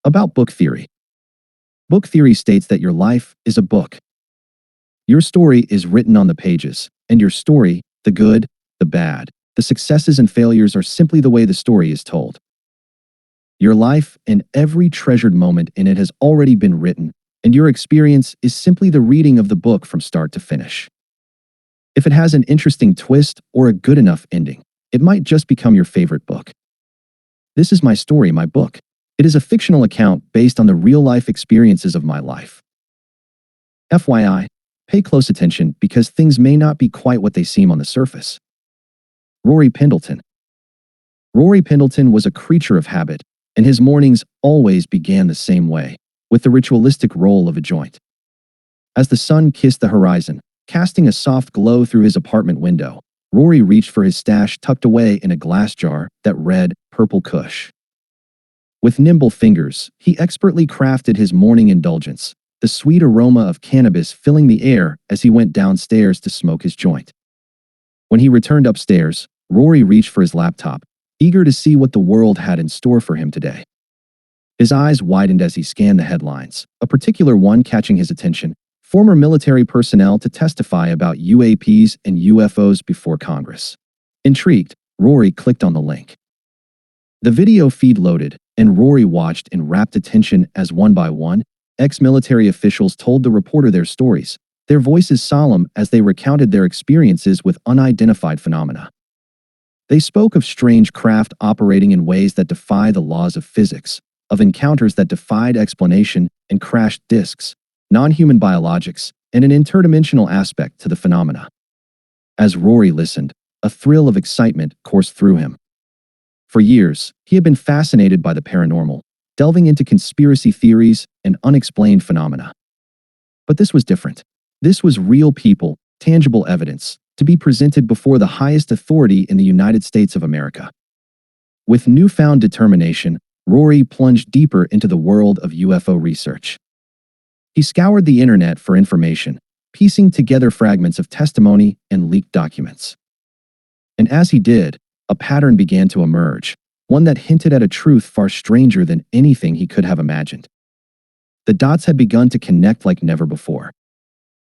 About book theory. Book theory states that your life is a book. Your story is written on the pages, and your story, the good, the bad, the successes and failures are simply the way the story is told. Your life and every treasured moment in it has already been written, and your experience is simply the reading of the book from start to finish. If it has an interesting twist or a good enough ending, it might just become your favorite book. This is my story, my book. It is a fictional account based on the real-life experiences of my life. FYI, pay close attention because things may not be quite what they seem on the surface. Rory Pendleton. Rory Pendleton was a creature of habit, and his mornings always began the same way, with the ritualistic roll of a joint. As the sun kissed the horizon, casting a soft glow through his apartment window, Rory reached for his stash tucked away in a glass jar that read Purple Kush. With nimble fingers, he expertly crafted his morning indulgence, the sweet aroma of cannabis filling the air as he went downstairs to smoke his joint. When he returned upstairs, Rory reached for his laptop, eager to see what the world had in store for him today. His eyes widened as he scanned the headlines, a particular one catching his attention: former military personnel to testify about UAPs and UFOs before Congress. Intrigued, Rory clicked on the link. The video feed loaded, and Rory watched in rapt attention as one by one, ex-military officials told the reporter their stories, their voices solemn as they recounted their experiences with unidentified phenomena. They spoke of strange craft operating in ways that defy the laws of physics, of encounters that defied explanation and crashed disks, non-human biologics, and an interdimensional aspect to the phenomena. As Rory listened, a thrill of excitement coursed through him. For years, he had been fascinated by the paranormal, delving into conspiracy theories and unexplained phenomena. But this was different. This was real people, tangible evidence, to be presented before the highest authority in the United States of America. With newfound determination, Rory plunged deeper into the world of UFO research. He scoured the internet for information, piecing together fragments of testimony and leaked documents. And as he did, a pattern began to emerge, one that hinted at a truth far stranger than anything he could have imagined. The dots had begun to connect like never before.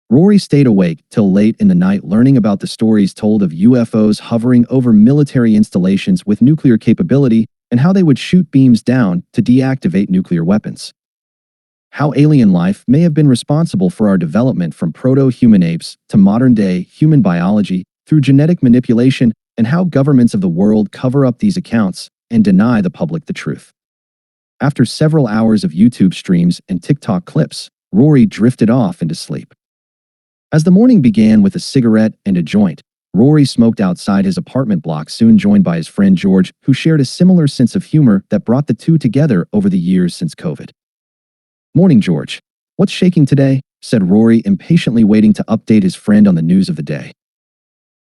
Rory stayed awake till late in the night learning about the stories told of UFOs hovering over military installations with nuclear capability and how they would shoot beams down to deactivate nuclear weapons. How alien life may have been responsible for our development from proto-human apes to modern-day human biology through genetic manipulation, and how governments of the world cover up these accounts and deny the public the truth. After several hours of YouTube streams and TikTok clips, Rory drifted off into sleep. As the morning began with a cigarette and a joint, Rory smoked outside his apartment block, soon joined by his friend George, who shared a similar sense of humor that brought the two together over the years since COVID. "Morning, George. What's shaking today?" said Rory, impatiently waiting to update his friend on the news of the day.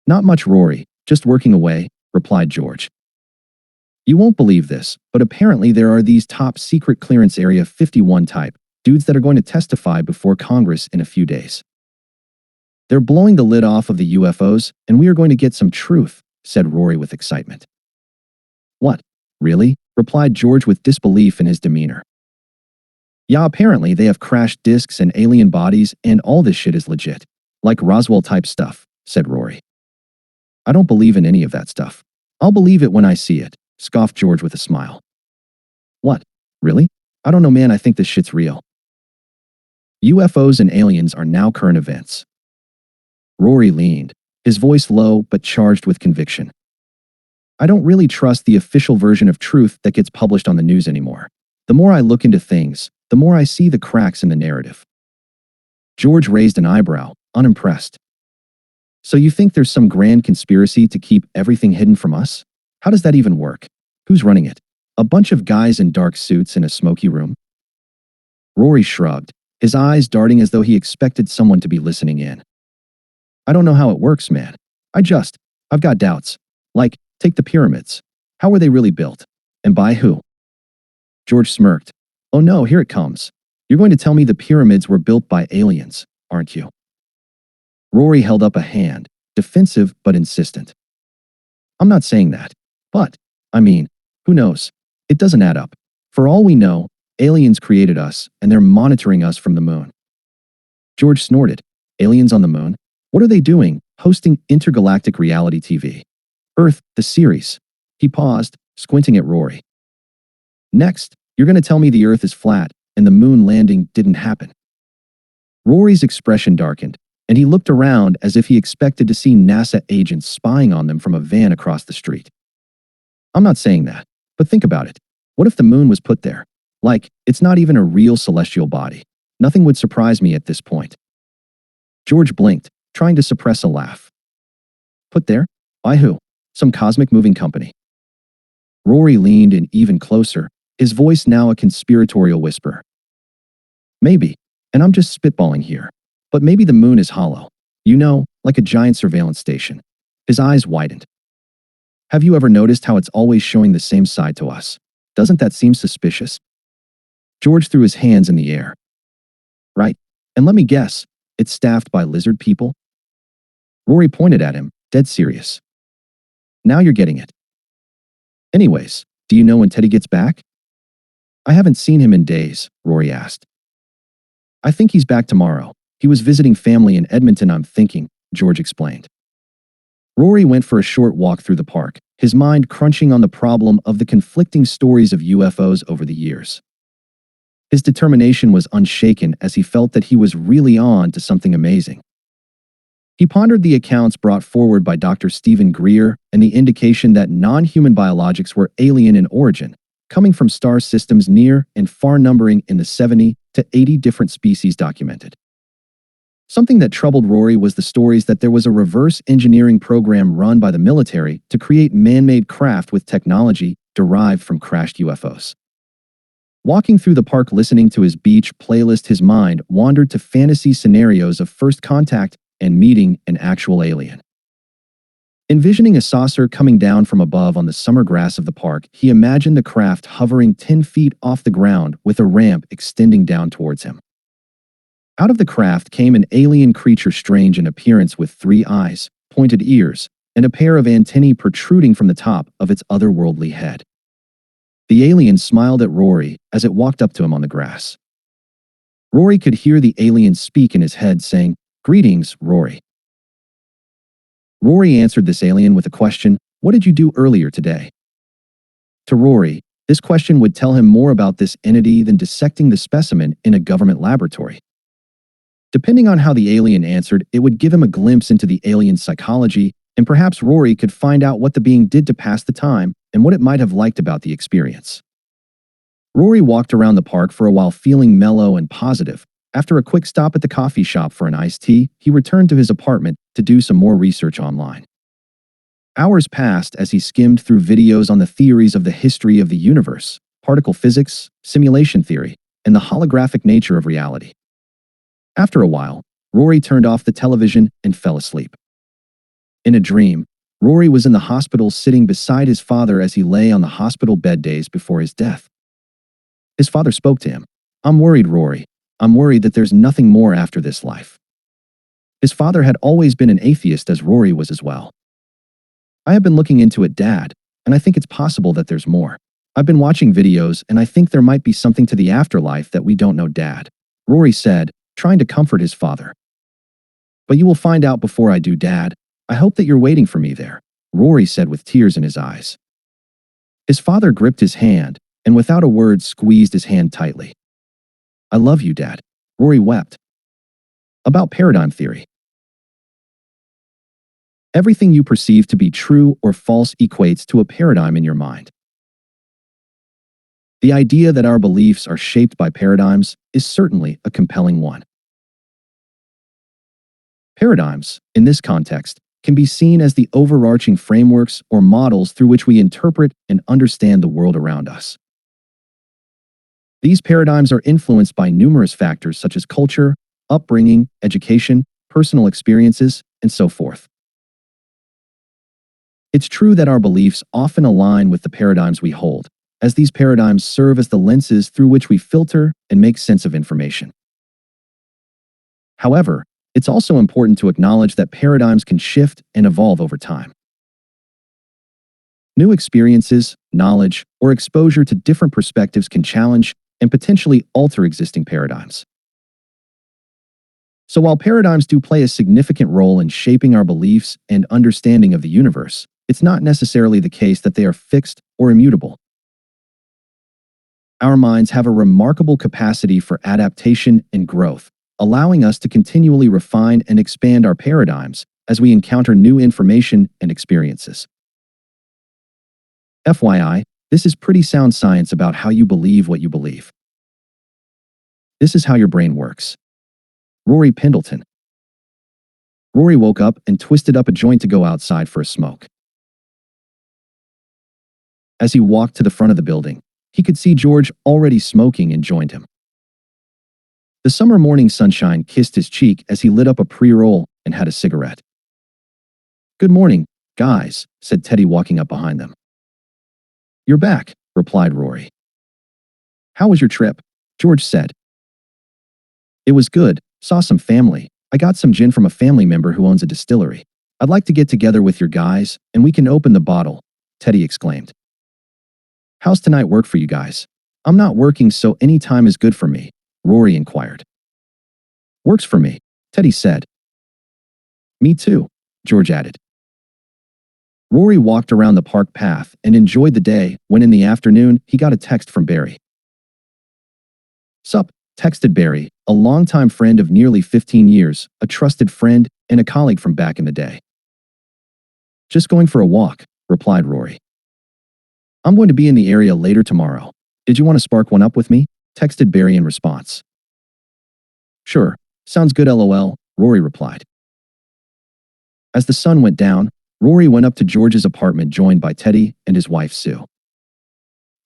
"Not much, Rory. Just working away," replied George. "You won't believe this, but apparently there are these top secret clearance Area 51 type dudes that are going to testify before Congress in a few days. They're blowing the lid off of the UFOs, and we are going to get some truth," said Rory with excitement. "What? Really?" replied George with disbelief in his demeanor. "Yeah, apparently they have crashed disks and alien bodies, and all this shit is legit. Like Roswell-type stuff," said Rory. "I don't believe in any of that stuff. I'll believe it when I see it," scoffed George with a smile. "What? Really? I don't know, man. I think this shit's real. UFOs and aliens are now current events." Rory leaned, his voice low but charged with conviction. "I don't really trust the official version of truth that gets published on the news anymore. The more I look into things, the more I see the cracks in the narrative." George raised an eyebrow, unimpressed. "So you think there's some grand conspiracy to keep everything hidden from us? How does that even work? Who's running it? A bunch of guys in dark suits in a smoky room?" Rory shrugged, his eyes darting as though he expected someone to be listening in. "I don't know how it works, man. I've got doubts. Like, take the pyramids. How were they really built? And by who?" George smirked. "Oh no, here it comes. You're going to tell me the pyramids were built by aliens, aren't you?" Rory held up a hand, defensive but insistent. "I'm not saying that. But, I mean, who knows? It doesn't add up. For all we know, Aliens created us, and they're monitoring us from the moon. George snorted. Aliens on the moon? What are they doing, hosting intergalactic reality TV? Earth, the series. He paused, squinting at Rory. Next, you're going to tell me the Earth is flat, and the moon landing didn't happen. Rory's expression darkened, and he looked around as if he expected to see NASA agents spying on them from a van across the street. I'm not saying that, but think about it. What if the moon was put there? Like, it's not even a real celestial body. Nothing would surprise me at this point. George blinked, trying to suppress a laugh. Put there? By who? Some cosmic moving company. Rory leaned in even closer, his voice now a conspiratorial whisper. Maybe, and I'm just spitballing here, but maybe the moon is hollow. You know, like a giant surveillance station. His eyes widened. Have you ever noticed how it's always showing the same side to us? Doesn't that seem suspicious? George threw his hands in the air. Right, and let me guess, it's staffed by lizard people? Rory pointed at him, dead serious. Now you're getting it. Anyways, do you know when Teddy gets back? I haven't seen him in days, Rory asked. I think he's back tomorrow. He was visiting family in Edmonton, I'm thinking, George explained. Rory went for a short walk through the park, his mind crunching on the problem of the conflicting stories of UFOs over the years. His determination was unshaken as he felt that he was really on to something amazing. He pondered the accounts brought forward by Dr. Stephen Greer and the indication that non-human biologics were alien in origin, coming from star systems near and far numbering in the 70 to 80 different species documented. Something that troubled Rory was the stories that there was a reverse engineering program run by the military to create man-made craft with technology derived from crashed UFOs. Walking through the park listening to his beach playlist, his mind wandered to fantasy scenarios of first contact and meeting an actual alien. Envisioning a saucer coming down from above on the summer grass of the park, he imagined the craft hovering 10 feet off the ground with a ramp extending down towards him. Out of the craft came an alien creature strange in appearance with 3 eyes, pointed ears, and a pair of antennae protruding from the top of its otherworldly head. The alien smiled at Rory as it walked up to him on the grass. Rory could hear the alien speak in his head saying, "Greetings, Rory." Rory answered this alien with a question, "What did you do earlier today?" To Rory, this question would tell him more about this entity than dissecting the specimen in a government laboratory. Depending on how the alien answered, it would give him a glimpse into the alien's psychology, and perhaps Rory could find out what the being did to pass the time and what it might have liked about the experience. Rory walked around the park for a while feeling mellow and positive. After a quick stop at the coffee shop for an iced tea, he returned to his apartment to do some more research online. Hours passed as he skimmed through videos on the theories of the history of the universe, particle physics, simulation theory, and the holographic nature of reality. After a while, Rory turned off the television and fell asleep. In a dream, Rory was in the hospital sitting beside his father as he lay on the hospital bed days before his death. His father spoke to him. "I'm worried, Rory. I'm worried that there's nothing more after this life." His father had always been an atheist, as Rory was as well. "I have been looking into it, Dad, and I think it's possible that there's more. I've been watching videos and I think there might be something to the afterlife that we don't know, Dad," Rory said, trying to comfort his father. "But you will find out before I do, Dad. I hope that you're waiting for me there," Rory said with tears in his eyes. His father gripped his hand and without a word squeezed his hand tightly. "I love you, Dad," Rory wept. About paradigm theory. Everything you perceive to be true or false equates to a paradigm in your mind. The idea that our beliefs are shaped by paradigms is certainly a compelling one. Paradigms, in this context, can be seen as the overarching frameworks or models through which we interpret and understand the world around us. These paradigms are influenced by numerous factors such as culture, upbringing, education, personal experiences, and so forth. It's true that our beliefs often align with the paradigms we hold, as these paradigms serve as the lenses through which we filter and make sense of information. However, it's also important to acknowledge that paradigms can shift and evolve over time. New experiences, knowledge, or exposure to different perspectives can challenge and potentially alter existing paradigms. So while paradigms do play a significant role in shaping our beliefs and understanding of the universe, it's not necessarily the case that they are fixed or immutable. Our minds have a remarkable capacity for adaptation and growth, allowing us to continually refine and expand our paradigms as we encounter new information and experiences. FYI, this is pretty sound science about how you believe what you believe. This is how your brain works. Rory Pendleton. Rory woke up and twisted up a joint to go outside for a smoke. As he walked to the front of the building, he could see George already smoking and joined him. The summer morning sunshine kissed his cheek as he lit up a pre-roll and had a cigarette. "Good morning, guys," said Teddy walking up behind them. "You're back," replied Rory. "How was your trip?" George said. "It was good. Saw some family. I got some gin from a family member who owns a distillery. I'd like to get together with your guys, and we can open the bottle," Teddy exclaimed. "How's tonight work for you guys?" "I'm not working, so any time is good for me," Rory inquired. "Works for me," Teddy said. "Me too," George added. Rory walked around the park path and enjoyed the day when in the afternoon he got a text from Barry. "Sup," texted Barry, a longtime friend of nearly 15 years, a trusted friend and a colleague from back in the day. "Just going for a walk," replied Rory. "I'm going to be in the area later tomorrow. Did you want to spark one up with me?" texted Barry in response. "Sure, sounds good lol," Rory replied. As the sun went down, Rory went up to George's apartment joined by Teddy and his wife Sue.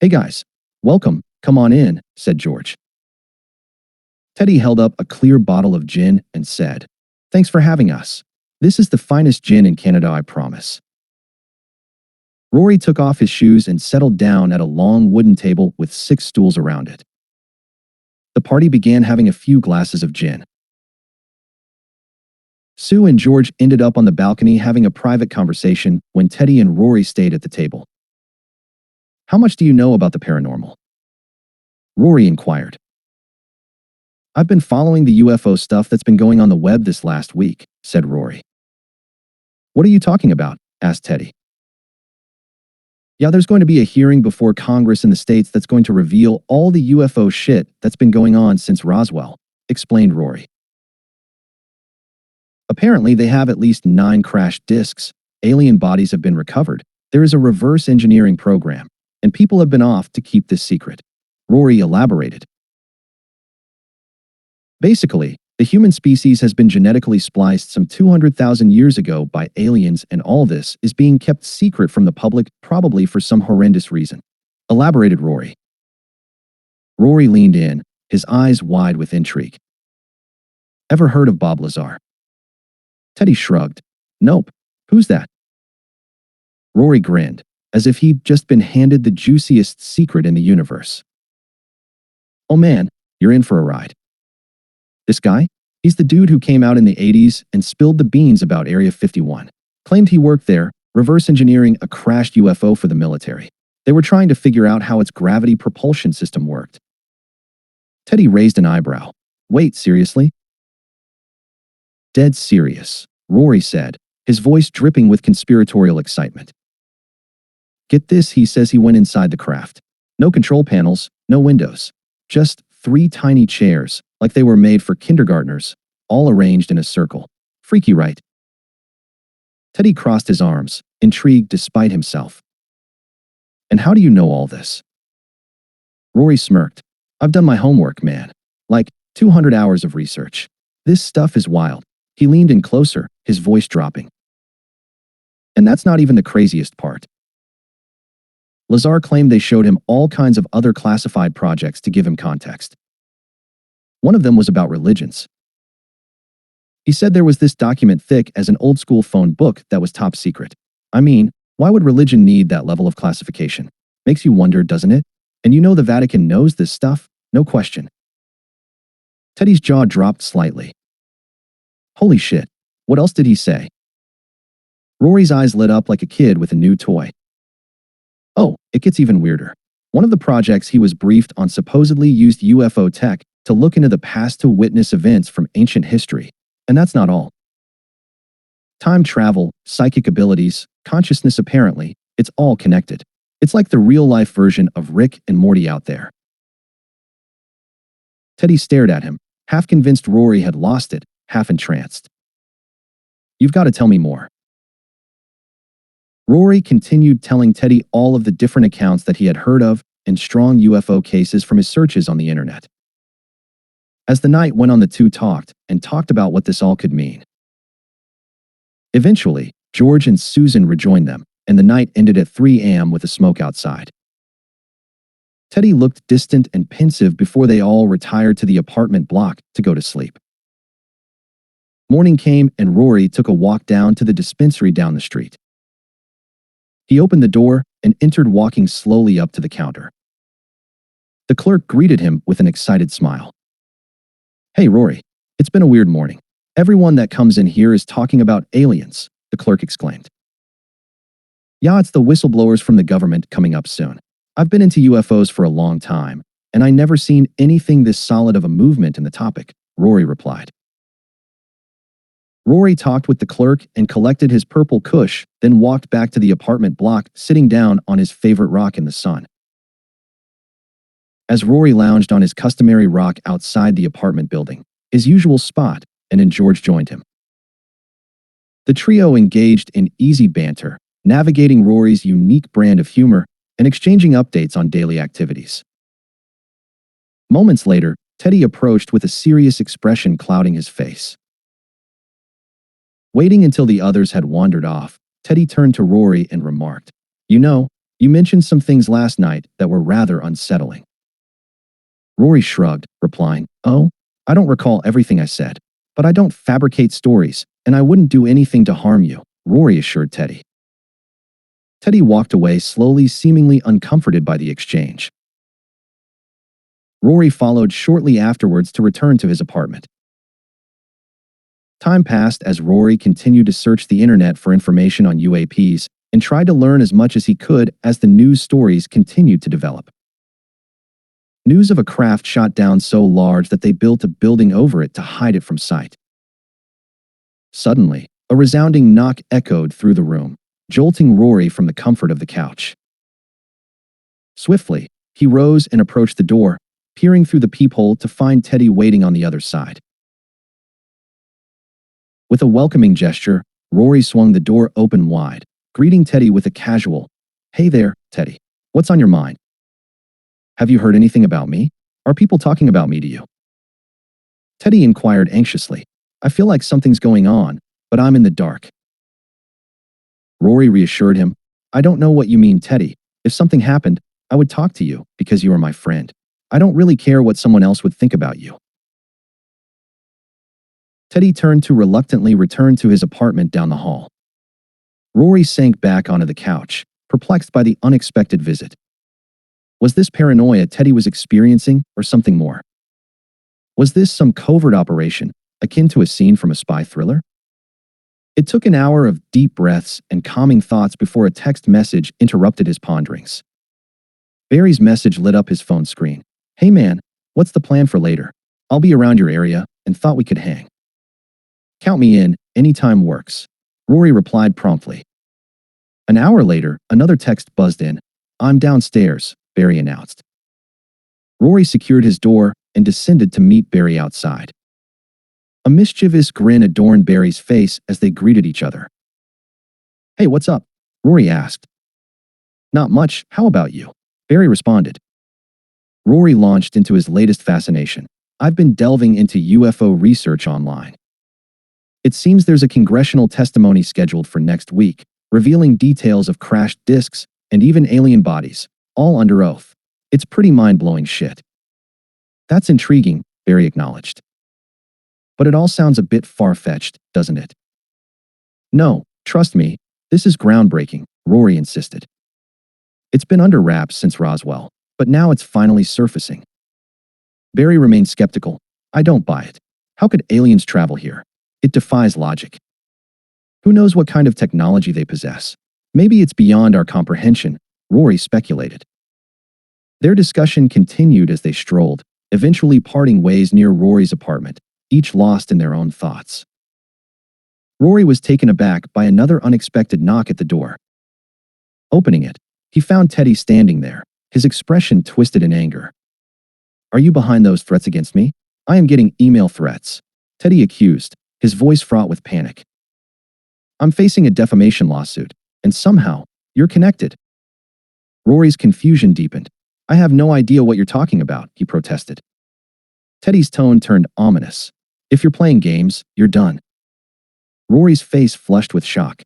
"Hey guys, welcome, come on in," said George. Teddy held up a clear bottle of gin and said, "Thanks for having us. This is the finest gin in Canada, I promise." Rory took off his shoes and settled down at a long wooden table with 6 stools around it. The party began having a few glasses of gin. Sue and George ended up on the balcony having a private conversation when Teddy and Rory stayed at the table. "How much do you know about the paranormal?" Rory inquired. "I've been following the UFO stuff that's been going on the web this last week," said Rory. "What are you talking about?" asked Teddy. "Yeah, there's going to be a hearing before Congress in the States that's going to reveal all the UFO shit that's been going on since Roswell," explained Rory. "Apparently, they have at least 9 crashed discs, alien bodies have been recovered, there is a reverse engineering program, and people have been off to keep this secret," Rory elaborated. "Basically, the human species has been genetically spliced some 200,000 years ago by aliens, and all this is being kept secret from the public, probably for some horrendous reason," elaborated Rory. Rory leaned in, his eyes wide with intrigue. "Ever heard of Bob Lazar?" Teddy shrugged. "Nope. Who's that?" Rory grinned, as if he'd just been handed the juiciest secret in the universe. "Oh man, you're in for a ride. This guy? He's the dude who came out in the 80s and spilled the beans about Area 51. Claimed he worked there, reverse engineering a crashed UFO for the military. They were trying to figure out how its gravity propulsion system worked." Teddy raised an eyebrow. "Wait, seriously?" "Dead serious," Rory said, his voice dripping with conspiratorial excitement. "Get this, he says he went inside the craft. No control panels, no windows. Just 3 tiny chairs, like they were made for kindergartners, all arranged in a circle. Freaky, right?" Teddy crossed his arms, intrigued despite himself. "And how do you know all this?" Rory smirked. "I've done my homework, man. Like 200 hours of research. This stuff is wild." He leaned in closer, his voice dropping. "And that's not even the craziest part. Lazar claimed they showed him all kinds of other classified projects to give him context. One of them was about religions. He said there was this document thick as an old-school phone book that was top secret. I mean, why would religion need that level of classification? Makes you wonder, doesn't it? And you know the Vatican knows this stuff, no question." Teddy's jaw dropped slightly. "Holy shit, what else did he say?" Rory's eyes lit up like a kid with a new toy. "Oh, it gets even weirder. One of the projects he was briefed on supposedly used UFO tech to look into the past to witness events from ancient history. And that's not all. Time travel, psychic abilities, consciousness apparently, it's all connected. It's like the real-life version of Rick and Morty out there. Teddy stared at him, half convinced Rory had lost it, half entranced. You've got to tell me more. Rory continued telling Teddy all of the different accounts that he had heard of and strong UFO cases from his searches on the internet. As the night went on, the two talked about what this all could mean. Eventually, George and Susan rejoined them, and the night ended at 3 a.m. with a smoke outside. Teddy looked distant and pensive before they all retired to the apartment block to go to sleep. Morning came and Rory took a walk down to the dispensary down the street. He opened the door and entered, walking slowly up to the counter. The clerk greeted him with an excited smile. Hey Rory, it's been a weird morning. Everyone that comes in here is talking about aliens, the clerk exclaimed. Yeah, it's the whistleblowers from the government coming up soon. I've been into UFOs for a long time, and I never seen anything this solid of a movement in the topic, Rory replied. Rory talked with the clerk and collected his purple kush, then walked back to the apartment block, sitting down on his favorite rock in the sun. As Rory lounged on his customary rock outside the apartment building, his usual spot, and then George joined him. The trio engaged in easy banter, navigating Rory's unique brand of humor and exchanging updates on daily activities. Moments later, Teddy approached with a serious expression clouding his face. Waiting until the others had wandered off, Teddy turned to Rory and remarked, You know, you mentioned some things last night that were rather unsettling. Rory shrugged, replying, Oh, I don't recall everything I said, but I don't fabricate stories, and I wouldn't do anything to harm you, Rory assured Teddy. Teddy walked away slowly, seemingly uncomforted by the exchange. Rory followed shortly afterwards to return to his apartment. Time passed as Rory continued to search the internet for information on UAPs and tried to learn as much as he could as the news stories continued to develop. News of a craft shot down so large that they built a building over it to hide it from sight. Suddenly, a resounding knock echoed through the room, jolting Rory from the comfort of the couch. Swiftly, he rose and approached the door, peering through the peephole to find Teddy waiting on the other side. With a welcoming gesture, Rory swung the door open wide, greeting Teddy with a casual, Hey there, Teddy. What's on your mind? Have you heard anything about me? Are people talking about me to you? Teddy inquired anxiously. I feel like something's going on, but I'm in the dark. Rory reassured him, I don't know what you mean, Teddy. If something happened, I would talk to you because you are my friend. I don't really care what someone else would think about you. Teddy turned to reluctantly return to his apartment down the hall. Rory sank back onto the couch, perplexed by the unexpected visit. Was this paranoia Teddy was experiencing or something more? Was this some covert operation, akin to a scene from a spy thriller? It took an hour of deep breaths and calming thoughts before a text message interrupted his ponderings. Barry's message lit up his phone screen. Hey man, what's the plan for later? I'll be around your area and thought we could hang. Count me in, anytime works. Rory replied promptly. An hour later, another text buzzed in. I'm downstairs, Barry announced. Rory secured his door and descended to meet Barry outside. A mischievous grin adorned Barry's face as they greeted each other. Hey, what's up? Rory asked. Not much, how about you? Barry responded. Rory launched into his latest fascination. I've been delving into UFO research online. It seems there's a congressional testimony scheduled for next week, revealing details of crashed discs and even alien bodies, all under oath. It's pretty mind-blowing shit. That's intriguing, Barry acknowledged. But it all sounds a bit far-fetched, doesn't it? No, trust me, this is groundbreaking, Rory insisted. It's been under wraps since Roswell, but now it's finally surfacing. Barry remained skeptical. I don't buy it. How could aliens travel here? It defies logic. Who knows what kind of technology they possess? Maybe it's beyond our comprehension, Rory speculated. Their discussion continued as they strolled, eventually parting ways near Rory's apartment, each lost in their own thoughts. Rory was taken aback by another unexpected knock at the door. Opening it, he found Teddy standing there, his expression twisted in anger. "Are you behind those threats against me?" "I am getting email threats," Teddy accused, his voice fraught with panic. "I'm facing a defamation lawsuit, and somehow, you're connected." Rory's confusion deepened. "I have no idea what you're talking about," he protested. Teddy's tone turned ominous. "If you're playing games, you're done." Rory's face flushed with shock.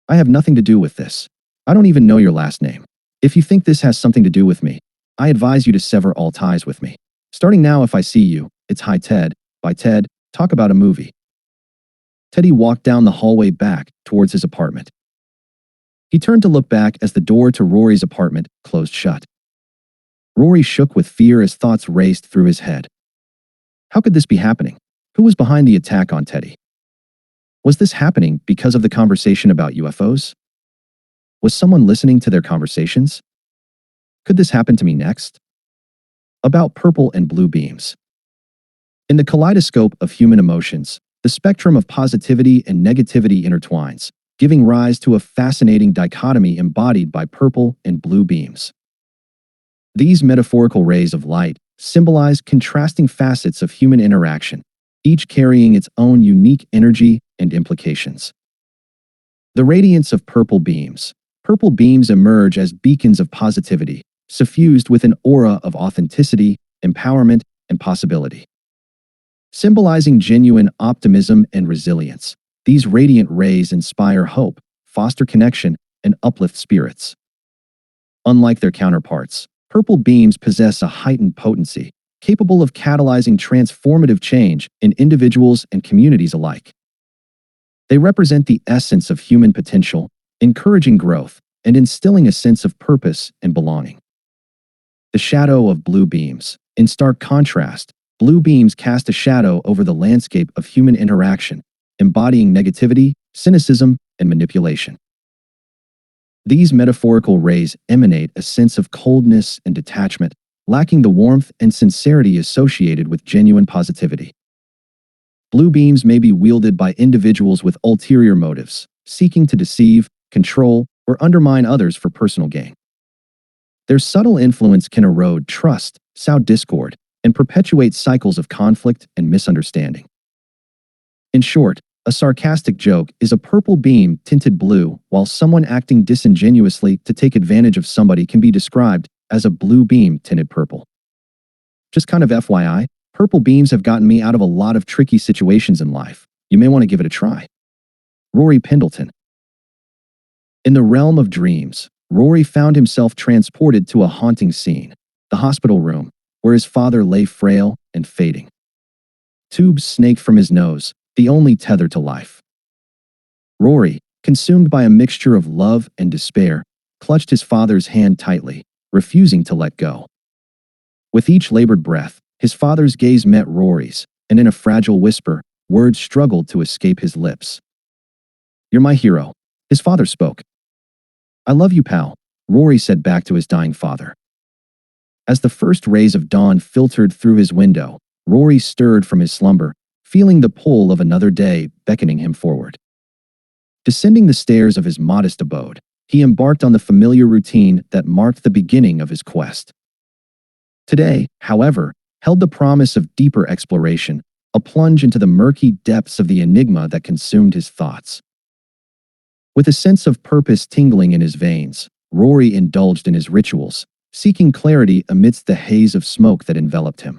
"I have nothing to do with this. I don't even know your last name. If you think this has something to do with me, I advise you to sever all ties with me. Starting now, if I see you, it's hi Ted, bye Ted, talk about a movie." Teddy walked down the hallway back towards his apartment. He turned to look back as the door to Rory's apartment closed shut. Rory shook with fear as thoughts raced through his head. How could this be happening? Who was behind the attack on Teddy? Was this happening because of the conversation about UFOs? Was someone listening to their conversations? Could this happen to me next? About purple and blue beams. In the kaleidoscope of human emotions, the spectrum of positivity and negativity intertwines, giving rise to a fascinating dichotomy embodied by purple and blue beams. These metaphorical rays of light symbolize contrasting facets of human interaction, each carrying its own unique energy and implications. The radiance of purple beams. Purple beams emerge as beacons of positivity, suffused with an aura of authenticity, empowerment, and possibility. Symbolizing genuine optimism and resilience, these radiant rays inspire hope, foster connection, and uplift spirits. Unlike their counterparts, purple beams possess a heightened potency, capable of catalyzing transformative change in individuals and communities alike. They represent the essence of human potential, encouraging growth, and instilling a sense of purpose and belonging. The shadow of blue beams. In stark contrast, blue beams cast a shadow over the landscape of human interaction, embodying negativity, cynicism, and manipulation. These metaphorical rays emanate a sense of coldness and detachment, lacking the warmth and sincerity associated with genuine positivity. Blue beams may be wielded by individuals with ulterior motives, seeking to deceive, control, or undermine others for personal gain. Their subtle influence can erode trust, sow discord, and perpetuate cycles of conflict and misunderstanding. In short, a sarcastic joke is a purple beam tinted blue, while someone acting disingenuously to take advantage of somebody can be described as a blue beam tinted purple. Just kind of FYI, purple beams have gotten me out of a lot of tricky situations in life. You may want to give it a try. Rory Pendleton. In the realm of dreams, Rory found himself transported to a haunting scene, the hospital room, where his father lay frail and fading. Tubes snaked from his nose, the only tether to life. Rory, consumed by a mixture of love and despair, clutched his father's hand tightly, refusing to let go. With each labored breath, his father's gaze met Rory's, and in a fragile whisper, words struggled to escape his lips. "You're my hero," his father spoke. "I love you, pal," Rory said back to his dying father. As the first rays of dawn filtered through his window, Rory stirred from his slumber, feeling the pull of another day beckoning him forward. Descending the stairs of his modest abode, he embarked on the familiar routine that marked the beginning of his quest. Today, however, held the promise of deeper exploration, a plunge into the murky depths of the enigma that consumed his thoughts. With a sense of purpose tingling in his veins, Rory indulged in his rituals, seeking clarity amidst the haze of smoke that enveloped him.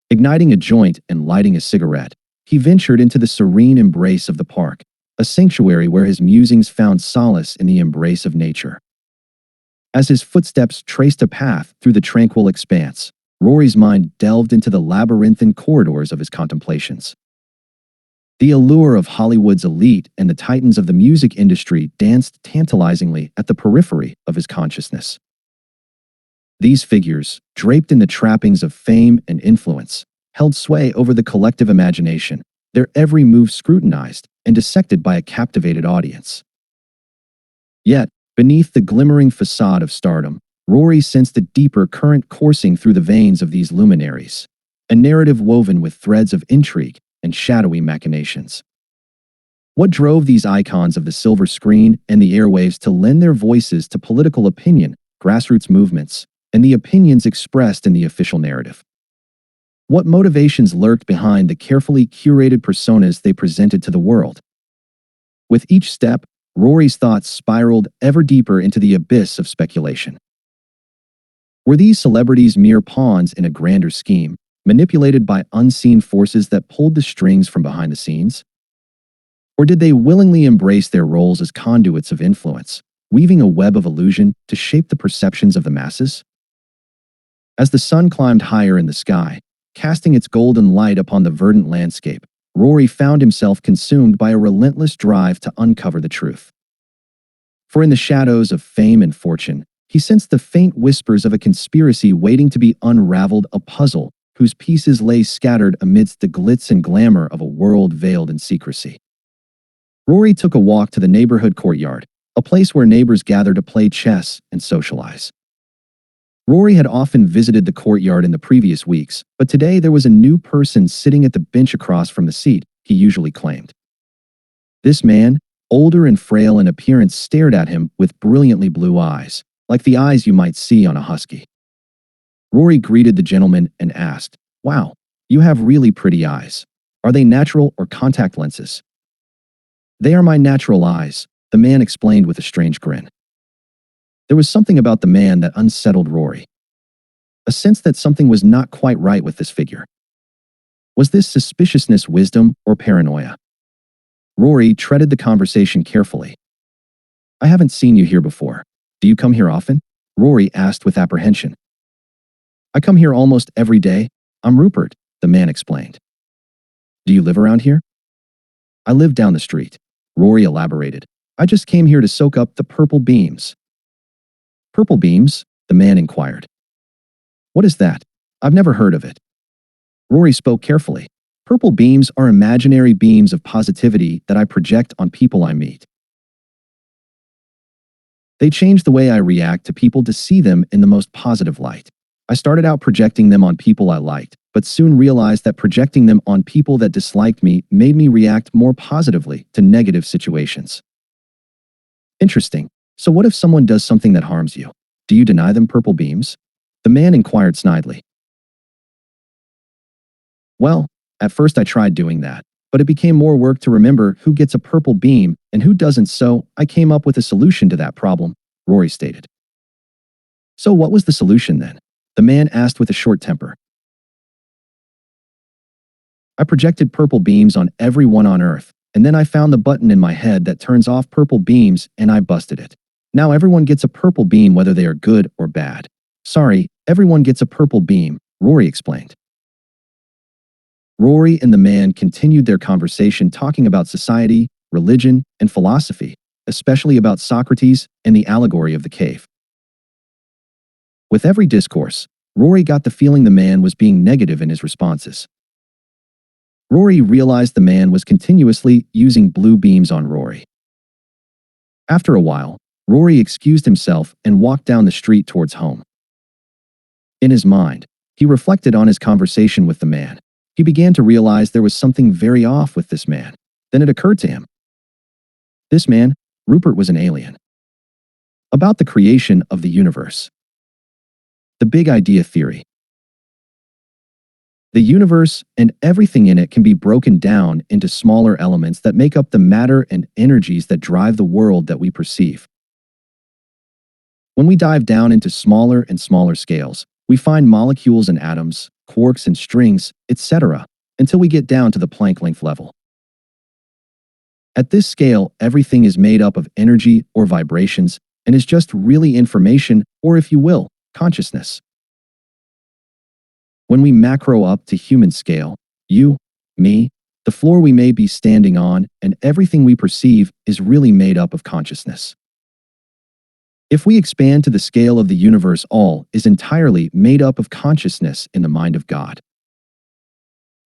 Igniting a joint and lighting a cigarette, he ventured into the serene embrace of the park, a sanctuary where his musings found solace in the embrace of nature. As his footsteps traced a path through the tranquil expanse, Rory's mind delved into the labyrinthine corridors of his contemplations. The allure of Hollywood's elite and the titans of the music industry danced tantalizingly at the periphery of his consciousness. These figures, draped in the trappings of fame and influence, held sway over the collective imagination, their every move scrutinized and dissected by a captivated audience. Yet, beneath the glimmering facade of stardom, Rory sensed a deeper current coursing through the veins of these luminaries, a narrative woven with threads of intrigue and shadowy machinations. What drove these icons of the silver screen and the airwaves to lend their voices to political opinion, grassroots movements, and the opinions expressed in the official narrative? What motivations lurked behind the carefully curated personas they presented to the world? With each step, Rory's thoughts spiraled ever deeper into the abyss of speculation. Were these celebrities mere pawns in a grander scheme, manipulated by unseen forces that pulled the strings from behind the scenes? Or did they willingly embrace their roles as conduits of influence, weaving a web of illusion to shape the perceptions of the masses? As the sun climbed higher in the sky, casting its golden light upon the verdant landscape, Rory found himself consumed by a relentless drive to uncover the truth. For in the shadows of fame and fortune, he sensed the faint whispers of a conspiracy waiting to be unraveled, a puzzle whose pieces lay scattered amidst the glitz and glamour of a world veiled in secrecy. Rory took a walk to the neighborhood courtyard, a place where neighbors gathered to play chess and socialize. Rory had often visited the courtyard in the previous weeks, but today there was a new person sitting at the bench across from the seat he usually claimed. This man, older and frail in appearance, stared at him with brilliantly blue eyes, like the eyes you might see on a husky. Rory greeted the gentleman and asked, "Wow, you have really pretty eyes. Are they natural or contact lenses?" "They are my natural eyes," the man explained with a strange grin. There was something about the man that unsettled Rory. A sense that something was not quite right with this figure. Was this suspiciousness wisdom or paranoia? Rory treaded the conversation carefully. "I haven't seen you here before. Do you come here often?" Rory asked with apprehension. "I come here almost every day. I'm Rupert," the man explained. "Do you live around here?" "I live down the street," Rory elaborated. "I just came here to soak up the purple beams." "Purple beams?" the man inquired. "What is that? I've never heard of it." Rory spoke carefully. "Purple beams are imaginary beams of positivity that I project on people I meet. They change the way I react to people to see them in the most positive light. I started out projecting them on people I liked, but soon realized that projecting them on people that disliked me made me react more positively to negative situations." "Interesting. So what if someone does something that harms you? Do you deny them purple beams?" the man inquired snidely. "Well, at first I tried doing that, but it became more work to remember who gets a purple beam and who doesn't, so I came up with a solution to that problem," Rory stated. "So what was the solution then?" the man asked with a short temper. "I projected purple beams on everyone on Earth, and then I found the button in my head that turns off purple beams and I busted it. Now everyone gets a purple beam whether they are good or bad." "Sorry, everyone gets a purple beam," Rory explained. Rory and the man continued their conversation talking about society, religion, and philosophy, especially about Socrates and the allegory of the cave. With every discourse, Rory got the feeling the man was being negative in his responses. Rory realized the man was continuously using blue beams on Rory. After a while, Rory excused himself and walked down the street towards home. In his mind, he reflected on his conversation with the man. He began to realize there was something very off with this man. Then it occurred to him. This man, Rupert, was an alien. About the creation of the universe. The Big Idea Theory. The universe and everything in it can be broken down into smaller elements that make up the matter and energies that drive the world that we perceive. When we dive down into smaller and smaller scales, we find molecules and atoms, quarks and strings, etc., until we get down to the Planck length level. At this scale, everything is made up of energy or vibrations and is just really information, or if you will, consciousness. When we macro up to human scale, you, me, the floor we may be standing on, and everything we perceive is really made up of consciousness. If we expand to the scale of the universe, all is entirely made up of consciousness in the mind of God.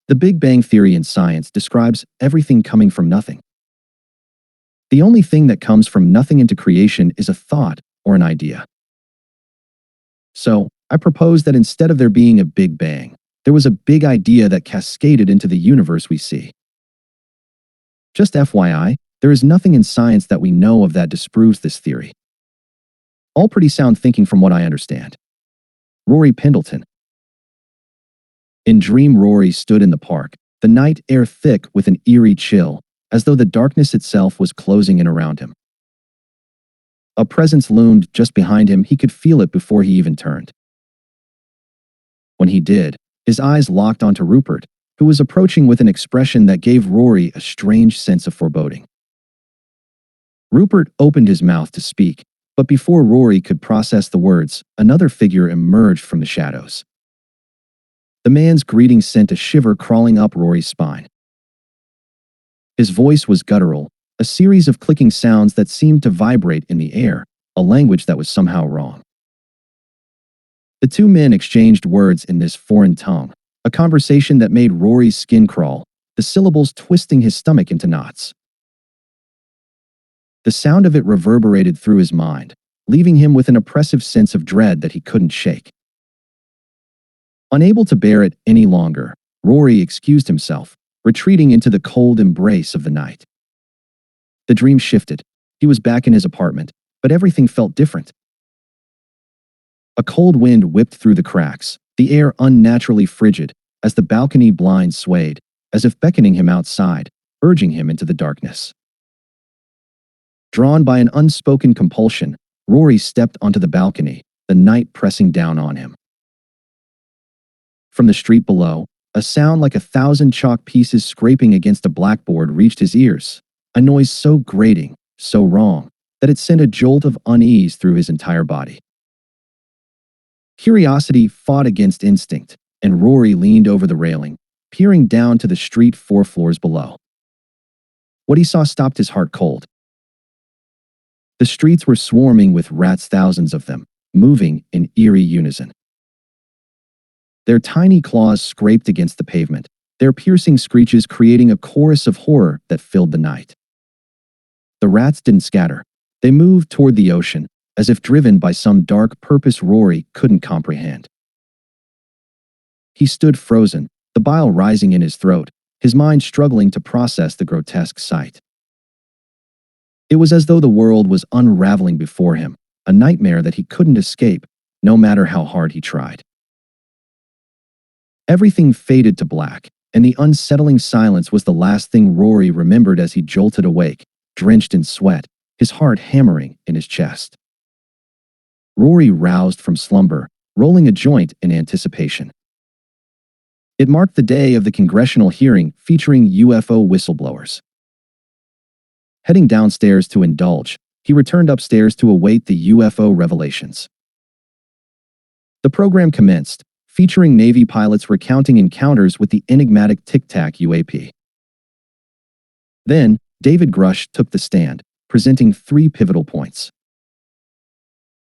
The Big Bang Theory in science describes everything coming from nothing. The only thing that comes from nothing into creation is a thought or an idea. So, I propose that instead of there being a Big Bang, there was a big idea that cascaded into the universe we see. Just FYI, there is nothing in science that we know of that disproves this theory. All pretty sound thinking from what I understand. Rory Pendleton. In Dream, Rory stood in the park, the night air thick with an eerie chill, as though the darkness itself was closing in around him. A presence loomed just behind him. He could feel it before he even turned. When he did, his eyes locked onto Rupert, who was approaching with an expression that gave Rory a strange sense of foreboding. Rupert opened his mouth to speak, but before Rory could process the words, another figure emerged from the shadows. The man's greeting sent a shiver crawling up Rory's spine. His voice was guttural, a series of clicking sounds that seemed to vibrate in the air, a language that was somehow wrong. The two men exchanged words in this foreign tongue, a conversation that made Rory's skin crawl, the syllables twisting his stomach into knots. The sound of it reverberated through his mind, leaving him with an oppressive sense of dread that he couldn't shake. Unable to bear it any longer, Rory excused himself, retreating into the cold embrace of the night. The dream shifted. He was back in his apartment, but everything felt different. A cold wind whipped through the cracks, the air unnaturally frigid, as the balcony blinds swayed, as if beckoning him outside, urging him into the darkness. Drawn by an unspoken compulsion, Rory stepped onto the balcony, the night pressing down on him. From the street below, a sound like 1,000 chalk pieces scraping against a blackboard reached his ears, a noise so grating, so wrong, that it sent a jolt of unease through his entire body. Curiosity fought against instinct, and Rory leaned over the railing, peering down to the street 4 floors below. What he saw stopped his heart cold. The streets were swarming with rats, thousands of them, moving in eerie unison. Their tiny claws scraped against the pavement, their piercing screeches creating a chorus of horror that filled the night. The rats didn't scatter. They moved toward the ocean, as if driven by some dark purpose Rory couldn't comprehend. He stood frozen, the bile rising in his throat, his mind struggling to process the grotesque sight. It was as though the world was unraveling before him, a nightmare that he couldn't escape, no matter how hard he tried. Everything faded to black, and the unsettling silence was the last thing Rory remembered as he jolted awake, drenched in sweat, his heart hammering in his chest. Rory roused from slumber, rolling a joint in anticipation. It marked the day of the congressional hearing featuring UFO whistleblowers. Heading downstairs to indulge, he returned upstairs to await the UFO revelations. The program commenced, featuring Navy pilots recounting encounters with the enigmatic Tic Tac UAP. Then, David Grush took the stand, presenting 3 pivotal points.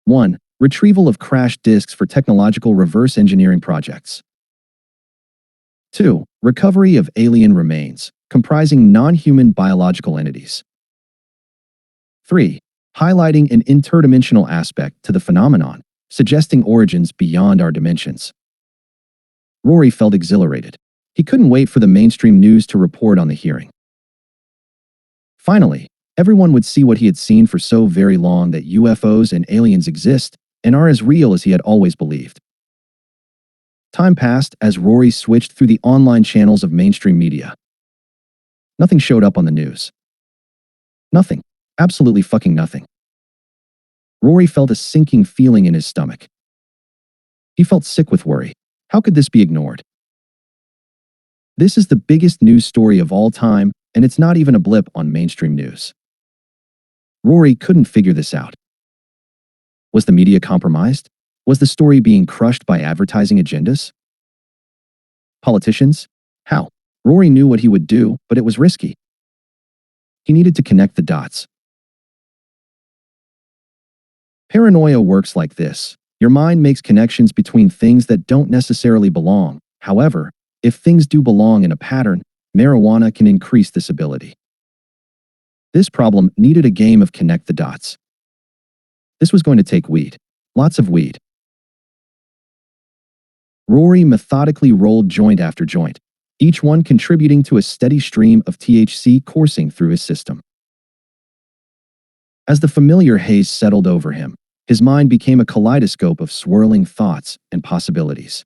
1. Retrieval of crashed disks for technological reverse engineering projects. 2. Recovery of alien remains, comprising non-human biological entities. 3. Highlighting an interdimensional aspect to the phenomenon, suggesting origins beyond our dimensions. Rory felt exhilarated. He couldn't wait for the mainstream news to report on the hearing. Finally, everyone would see what he had seen for so very long, that UFOs and aliens exist and are as real as he had always believed. Time passed as Rory switched through the online channels of mainstream media. Nothing showed up on the news. Nothing. Absolutely fucking nothing. Rory felt a sinking feeling in his stomach. He felt sick with worry. How could this be ignored? This is the biggest news story of all time, and it's not even a blip on mainstream news. Rory couldn't figure this out. Was the media compromised? Was the story being crushed by advertising agendas? Politicians? How? Rory knew what he would do, but it was risky. He needed to connect the dots. Paranoia works like this. Your mind makes connections between things that don't necessarily belong. However, if things do belong in a pattern, marijuana can increase this ability. This problem needed a game of connect the dots. This was going to take weed. Lots of weed. Rory methodically rolled joint after joint, each one contributing to a steady stream of THC coursing through his system. As the familiar haze settled over him, his mind became a kaleidoscope of swirling thoughts and possibilities.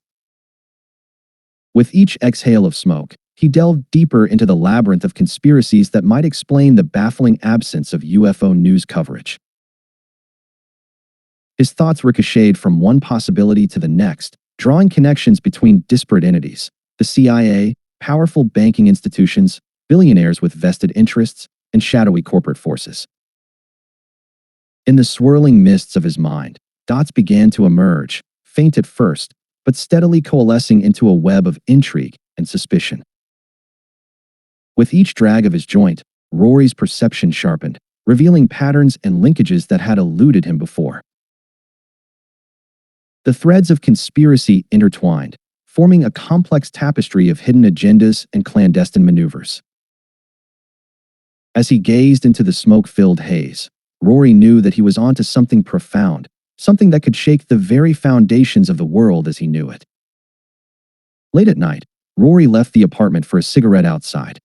With each exhale of smoke, he delved deeper into the labyrinth of conspiracies that might explain the baffling absence of UFO news coverage. His thoughts ricocheted from one possibility to the next, drawing connections between disparate entities: the CIA, powerful banking institutions, billionaires with vested interests, and shadowy corporate forces. In the swirling mists of his mind, dots began to emerge, faint at first, but steadily coalescing into a web of intrigue and suspicion. With each drag of his joint, Rory's perception sharpened, revealing patterns and linkages that had eluded him before. The threads of conspiracy intertwined, forming a complex tapestry of hidden agendas and clandestine maneuvers. As he gazed into the smoke-filled haze, Rory knew that he was onto something profound, something that could shake the very foundations of the world as he knew it. Late at night, Rory left the apartment for a cigarette outside.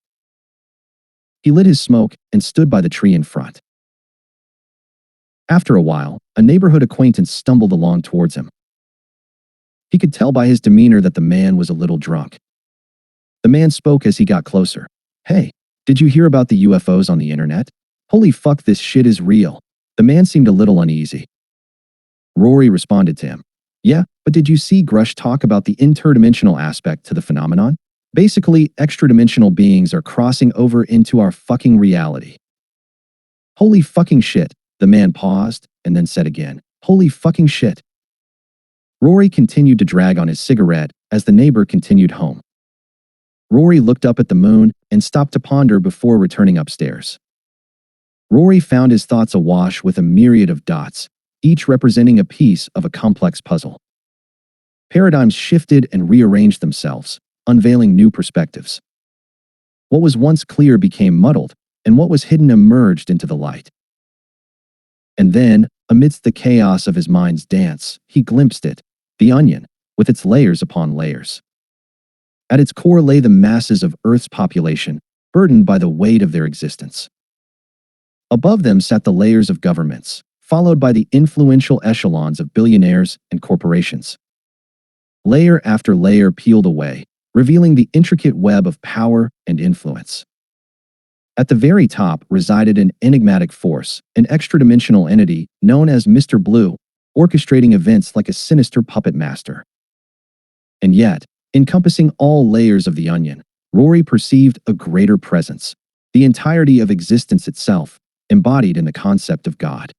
He lit his smoke and stood by the tree in front. After a while, a neighborhood acquaintance stumbled along towards him. He could tell by his demeanor that the man was a little drunk. The man spoke as he got closer. "Hey, did you hear about the UFOs on the internet? Holy fuck, this shit is real." The man seemed a little uneasy. Rory responded to him. "Yeah, but did you see Grush talk about the interdimensional aspect to the phenomenon? Basically, extra-dimensional beings are crossing over into our fucking reality." "Holy fucking shit." The man paused and then said again, "Holy fucking shit." Rory continued to drag on his cigarette as the neighbor continued home. Rory looked up at the moon and stopped to ponder before returning upstairs. Rory found his thoughts awash with a myriad of dots, each representing a piece of a complex puzzle. Paradigms shifted and rearranged themselves, unveiling new perspectives. What was once clear became muddled, and what was hidden emerged into the light. And then, amidst the chaos of his mind's dance, he glimpsed it, the onion, with its layers upon layers. At its core lay the masses of Earth's population, burdened by the weight of their existence. Above them sat the layers of governments, followed by the influential echelons of billionaires and corporations. Layer after layer peeled away, revealing the intricate web of power and influence. At the very top resided an enigmatic force, an extra-dimensional entity known as Mr. Blue, orchestrating events like a sinister puppet master. And yet, encompassing all layers of the onion, Rory perceived a greater presence, the entirety of existence itself, embodied in the concept of God.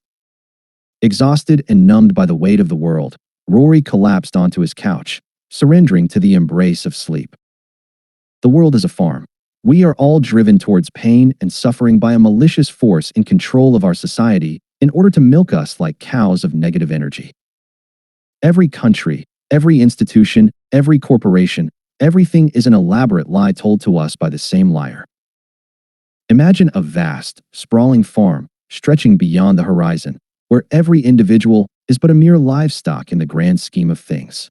Exhausted and numbed by the weight of the world, Rory collapsed onto his couch, surrendering to the embrace of sleep. The world is a farm. We are all driven towards pain and suffering by a malicious force in control of our society in order to milk us like cows of negative energy. Every country, every institution, every corporation, everything is an elaborate lie told to us by the same liar. Imagine a vast, sprawling farm stretching beyond the horizon, where every individual is but a mere livestock in the grand scheme of things.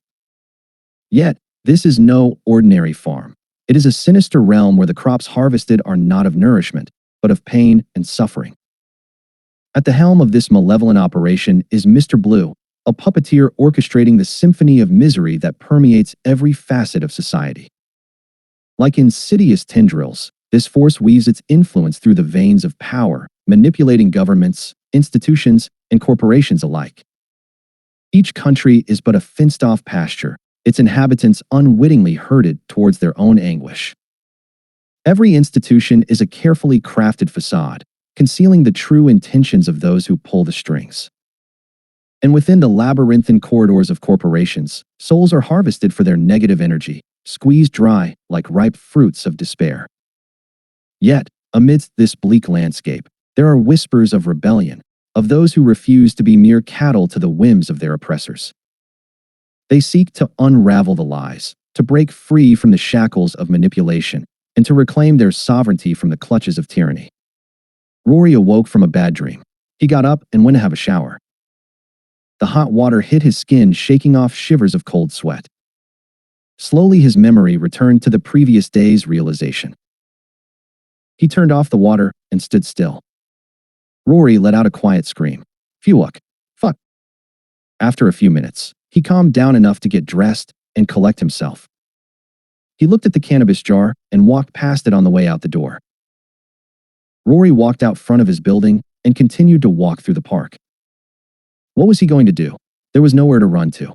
Yet, this is no ordinary farm. It is a sinister realm where the crops harvested are not of nourishment, but of pain and suffering. At the helm of this malevolent operation is Mr. Blue, a puppeteer orchestrating the symphony of misery that permeates every facet of society. Like insidious tendrils, this force weaves its influence through the veins of power, manipulating governments, institutions, and corporations alike. Each country is but a fenced-off pasture, its inhabitants unwittingly herded towards their own anguish. Every institution is a carefully crafted facade, concealing the true intentions of those who pull the strings. And within the labyrinthine corridors of corporations, souls are harvested for their negative energy, squeezed dry like ripe fruits of despair. Yet, amidst this bleak landscape, there are whispers of rebellion, of those who refuse to be mere cattle to the whims of their oppressors. They seek to unravel the lies, to break free from the shackles of manipulation, and to reclaim their sovereignty from the clutches of tyranny. Rory awoke from a bad dream. He got up and went to have a shower. The hot water hit his skin, shaking off shivers of cold sweat. Slowly his memory returned to the previous day's realization. He turned off the water and stood still. Rory let out a quiet scream. Phew, fuck. After a few minutes, he calmed down enough to get dressed and collect himself. He looked at the cannabis jar and walked past it on the way out the door. Rory walked out front of his building and continued to walk through the park. What was he going to do? There was nowhere to run to.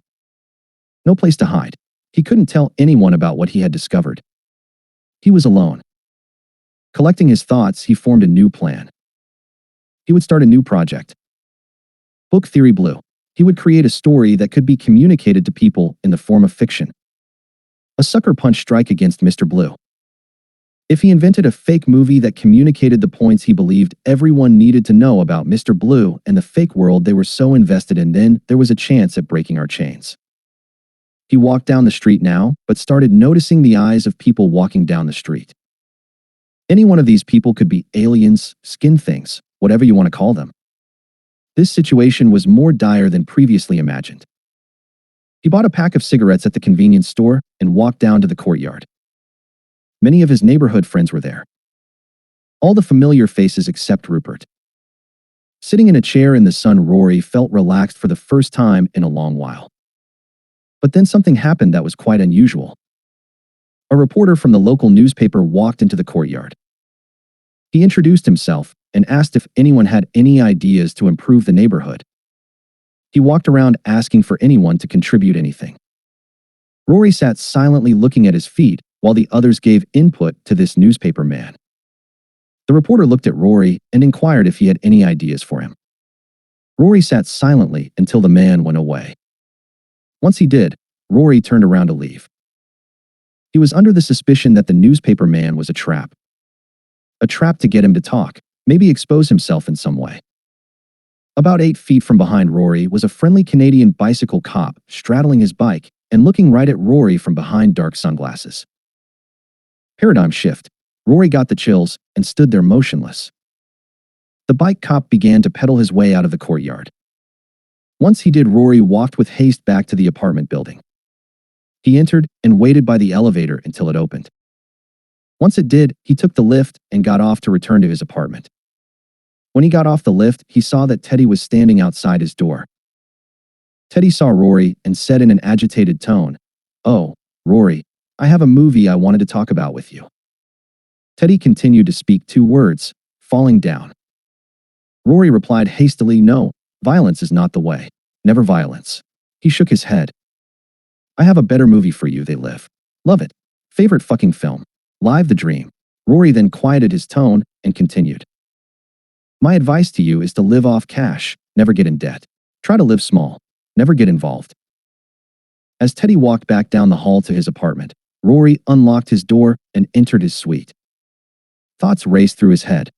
No place to hide. He couldn't tell anyone about what he had discovered. He was alone. Collecting his thoughts, he formed a new plan. He would start a new project. Book Theory Blue. He would create a story that could be communicated to people in the form of fiction. A sucker punch strike against Mr. Blue. If he invented a fake movie that communicated the points he believed everyone needed to know about Mr. Blue and the fake world they were so invested in, then there was a chance at breaking our chains. He walked down the street now, but started noticing the eyes of people walking down the street. Any one of these people could be aliens, skin things, whatever you want to call them. This situation was more dire than previously imagined. He bought a pack of cigarettes at the convenience store and walked down to the courtyard. Many of his neighborhood friends were there. All the familiar faces except Rupert. Sitting in a chair in the sun, Rory felt relaxed for the first time in a long while. But then something happened that was quite unusual. A reporter from the local newspaper walked into the courtyard. He introduced himself and asked if anyone had any ideas to improve the neighborhood. He walked around asking for anyone to contribute anything. Rory sat silently looking at his feet while the others gave input to this newspaper man. The reporter looked at Rory and inquired if he had any ideas for him. Rory sat silently until the man went away. Once he did, Rory turned around to leave. He was under the suspicion that the newspaper man was a trap. A trap to get him to talk, maybe expose himself in some way. About 8 feet from behind Rory was a friendly Canadian bicycle cop straddling his bike and looking right at Rory from behind dark sunglasses. Paradigm shift. Rory got the chills and stood there motionless. The bike cop began to pedal his way out of the courtyard. Once he did, Rory walked with haste back to the apartment building. He entered and waited by the elevator until it opened. Once it did, he took the lift and got off to return to his apartment. When he got off the lift, he saw that Teddy was standing outside his door. Teddy saw Rory and said in an agitated tone, "Oh, Rory, I have a movie I wanted to talk about with you." Teddy continued to speak 2 words, falling down. Rory replied hastily, "No, violence is not the way. Never violence." He shook his head. "I have a better movie for you, They Live. Love it. Favorite fucking film. Live the dream." Rory then quieted his tone and continued. "My advice to you is to live off cash, never get in debt. Try to live small, never get involved." As Teddy walked back down the hall to his apartment, Rory unlocked his door and entered his suite. Thoughts raced through his head.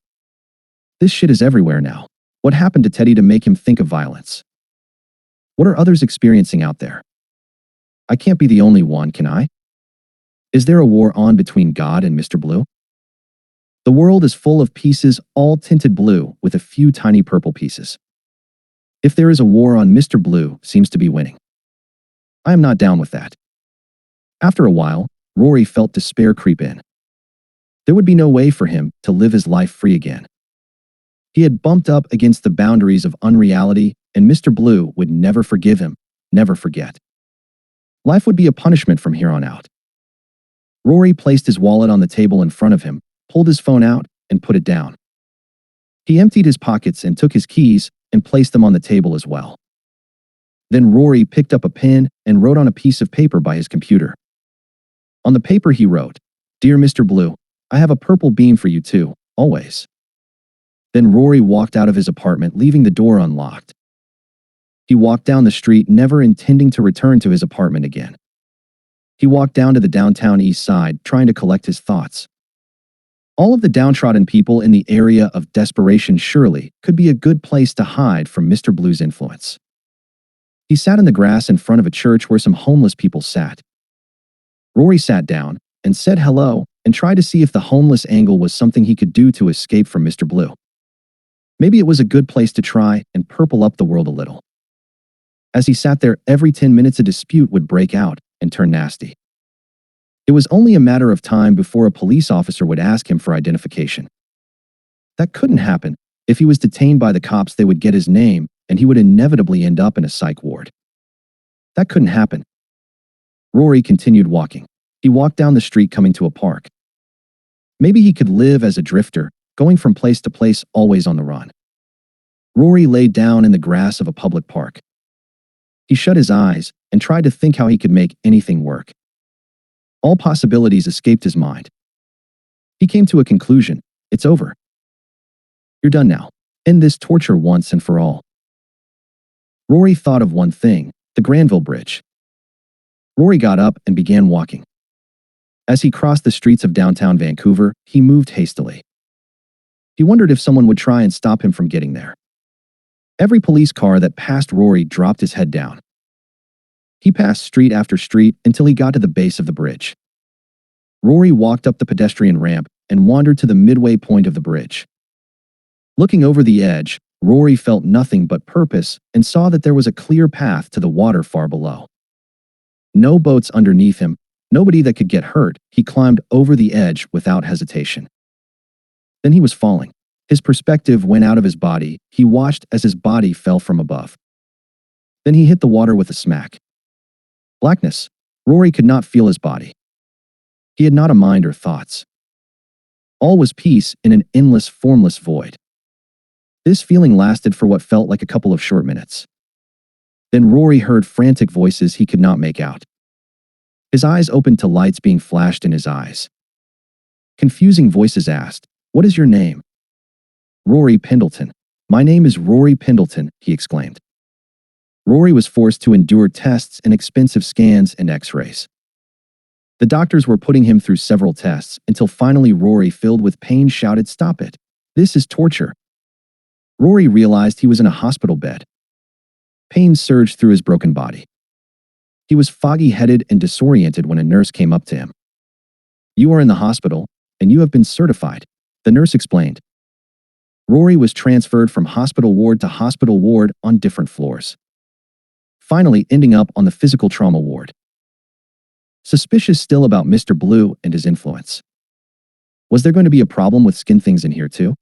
This shit is everywhere now. What happened to Teddy to make him think of violence? What are others experiencing out there? I can't be the only one, can I? Is there a war on between God and Mr. Blue? The world is full of pieces all tinted blue with a few tiny purple pieces. If there is a war on, Mr. Blue seems to be winning. I am not down with that. After a while, Rory felt despair creep in. There would be no way for him to live his life free again. He had bumped up against the boundaries of unreality, and Mr. Blue would never forgive him, never forget. Life would be a punishment from here on out. Rory placed his wallet on the table in front of him, pulled his phone out, and put it down. He emptied his pockets and took his keys and placed them on the table as well. Then Rory picked up a pen and wrote on a piece of paper by his computer. On the paper he wrote, "Dear Mr. Blue, I have a purple beam for you too, always." Then Rory walked out of his apartment, leaving the door unlocked. He walked down the street, never intending to return to his apartment again. He walked down to the downtown east side, trying to collect his thoughts. All of the downtrodden people in the area of desperation surely could be a good place to hide from Mr. Blue's influence. He sat in the grass in front of a church where some homeless people sat. Rory sat down and said hello and tried to see if the homeless angle was something he could do to escape from Mr. Blue. Maybe it was a good place to try and purple up the world a little. As he sat there, every 10 minutes a dispute would break out and turn nasty. It was only a matter of time before a police officer would ask him for identification. That couldn't happen. If he was detained by the cops, they would get his name, and he would inevitably end up in a psych ward. That couldn't happen. Rory continued walking. He walked down the street coming to a park. Maybe he could live as a drifter, going from place to place, always on the run. Rory lay down in the grass of a public park. He shut his eyes and tried to think how he could make anything work. All possibilities escaped his mind. He came to a conclusion. It's over. You're done now. End this torture once and for all. Rory thought of one thing, the Granville Bridge. Rory got up and began walking. As he crossed the streets of downtown Vancouver, he moved hastily. He wondered if someone would try and stop him from getting there. Every police car that passed Rory dropped his head down. He passed street after street until he got to the base of the bridge. Rory walked up the pedestrian ramp and wandered to the midway point of the bridge. Looking over the edge, Rory felt nothing but purpose and saw that there was a clear path to the water far below. No boats underneath him, nobody that could get hurt. He climbed over the edge without hesitation. Then he was falling. His perspective went out of his body. He watched as his body fell from above. Then he hit the water with a smack. Blackness. Rory could not feel his body. He had not a mind or thoughts. All was peace in an endless, formless void. This feeling lasted for what felt like a couple of short minutes. Then Rory heard frantic voices he could not make out. His eyes opened to lights being flashed in his eyes. Confusing voices asked, "What is your name?" "Rory Pendleton." "My name is Rory Pendleton," he exclaimed. Rory was forced to endure tests and expensive scans and x-rays. The doctors were putting him through several tests until finally Rory, filled with pain, shouted, "Stop it! This is torture!" Rory realized he was in a hospital bed. Pain surged through his broken body. He was foggy-headed and disoriented when a nurse came up to him. "You are in the hospital, and you have been certified," the nurse explained. Rory was transferred from hospital ward to hospital ward on different floors, finally ending up on the physical trauma ward. Suspicious still about Mr. Blue and his influence. Was there going to be a problem with skin things in here too?